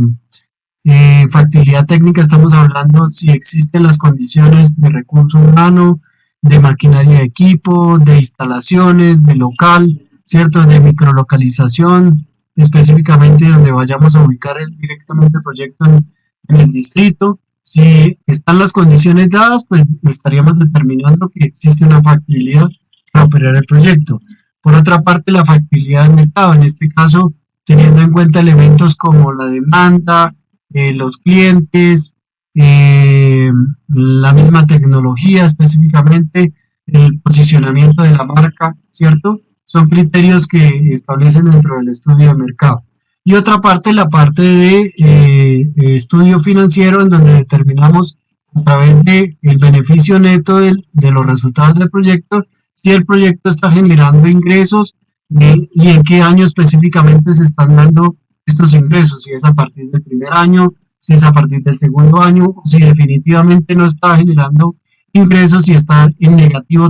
factibilidad técnica, estamos hablando si existen las condiciones de recurso humano, de maquinaria de equipo, de instalaciones, de local, ¿cierto? De microlocalización, específicamente donde vayamos a ubicar directamente el proyecto en el distrito. Si están las condiciones dadas, pues estaríamos determinando que existe una factibilidad para operar el proyecto. Por otra parte, la factibilidad del mercado, en este caso, teniendo en cuenta elementos como la demanda, los clientes, la misma tecnología específicamente, el posicionamiento de la marca, ¿cierto? Son criterios que establecen dentro del estudio de mercado. Y otra parte, la parte de estudio financiero, en donde determinamos a través del beneficio neto de los resultados del proyecto, si el proyecto está generando ingresos y en qué año específicamente se están dando estos ingresos, si es a partir del primer año, si es a partir del segundo año, o si definitivamente no está generando ingresos y está en negativo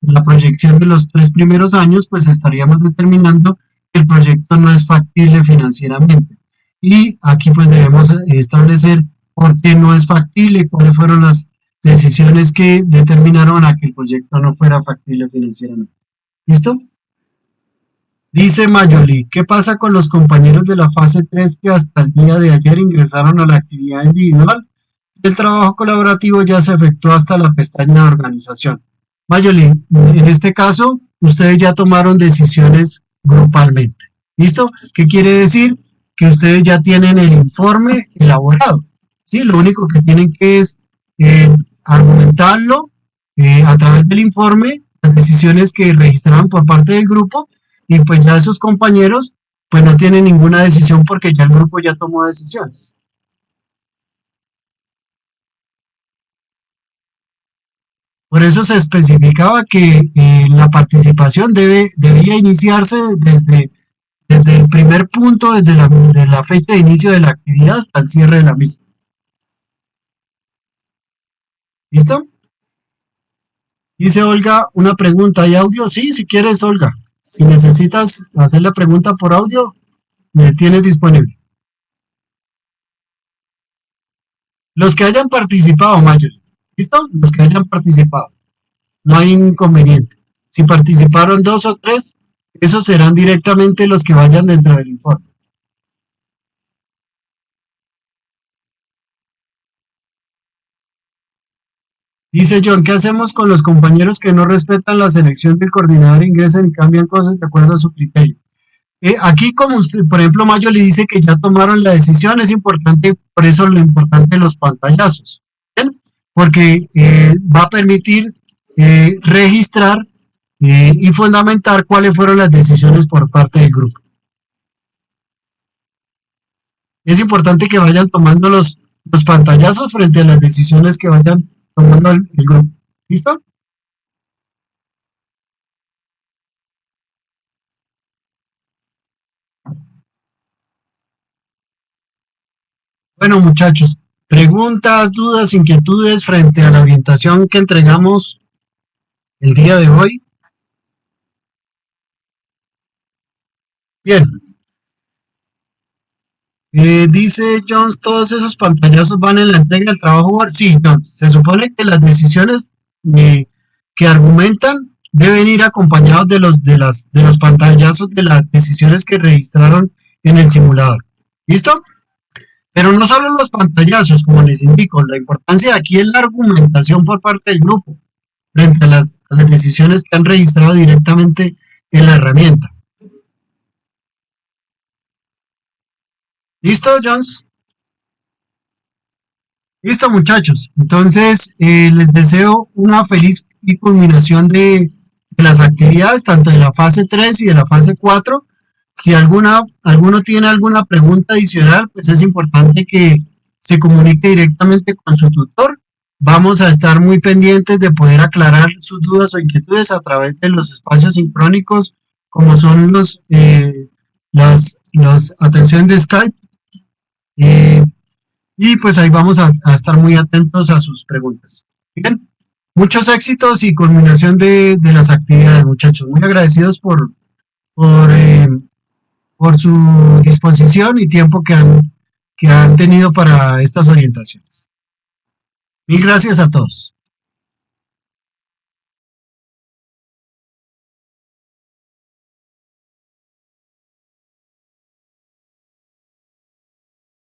la proyección de los 3 primeros años, pues estaríamos determinando que el proyecto no es factible financieramente. Y aquí pues debemos establecer por qué no es factible, cuáles fueron las decisiones que determinaron a que el proyecto no fuera factible financieramente. ¿Listo? Dice Mayoli, ¿qué pasa con los compañeros de la fase 3 que hasta el día de ayer ingresaron a la actividad individual? El trabajo colaborativo ya se efectuó hasta la pestaña de organización. Mayoli, en este caso, ustedes ya tomaron decisiones grupalmente. ¿Listo? ¿Qué quiere decir? Que ustedes ya tienen el informe elaborado. ¿Sí? Lo único que tienen que es argumentarlo a través del informe, las decisiones que registraron por parte del grupo, y pues ya esos compañeros pues no tienen ninguna decisión porque ya el grupo ya tomó decisiones. Por eso se especificaba que la participación debía iniciarse desde el primer punto, de la fecha de inicio de la actividad hasta el cierre de la misma. ¿Listo? Dice Olga, una pregunta, ¿hay audio? Sí, si quieres, Olga. Si necesitas hacer la pregunta por audio, me tienes disponible. Los que hayan participado, Mayor. ¿Listo? Los que hayan participado. No hay inconveniente. Si participaron dos o tres, esos serán directamente los que vayan dentro del informe. Dice John, ¿qué hacemos con los compañeros que no respetan la selección del coordinador, ingresan y cambian cosas de acuerdo a su criterio? Aquí, como usted, por ejemplo, Mayo le dice que ya tomaron la decisión, es importante, por eso lo importante de los pantallazos, ¿bien? Porque va a permitir registrar y fundamentar cuáles fueron las decisiones por parte del grupo. Es importante que vayan tomando los pantallazos frente a las decisiones que vayan tomando el grupo. ¿Listo? Bueno, muchachos, preguntas, dudas, inquietudes frente a la orientación que entregamos el día de hoy. Bien. Dice Jones, todos esos pantallazos van en la entrega del trabajo. Sí, Jones, se supone que las decisiones que argumentan deben ir acompañados de los pantallazos de las decisiones que registraron en el simulador. ¿Listo? Pero no solo los pantallazos, como les indico, la importancia aquí es la argumentación por parte del grupo frente a las decisiones que han registrado directamente en la herramienta. ¿Listo, Jones? Listo, muchachos. Entonces, les deseo una feliz culminación de las actividades, tanto de la fase 3 y de la fase 4. Si alguno tiene alguna pregunta adicional, pues es importante que se comunique directamente con su tutor. Vamos a estar muy pendientes de poder aclarar sus dudas o inquietudes a través de los espacios sincrónicos, como son las atenciones de Skype. Y pues ahí vamos a estar muy atentos a sus preguntas. Bien, muchos éxitos y culminación de las actividades, muchachos. Muy agradecidos por, eh, por su disposición y tiempo que han tenido para estas orientaciones. Mil gracias a todos.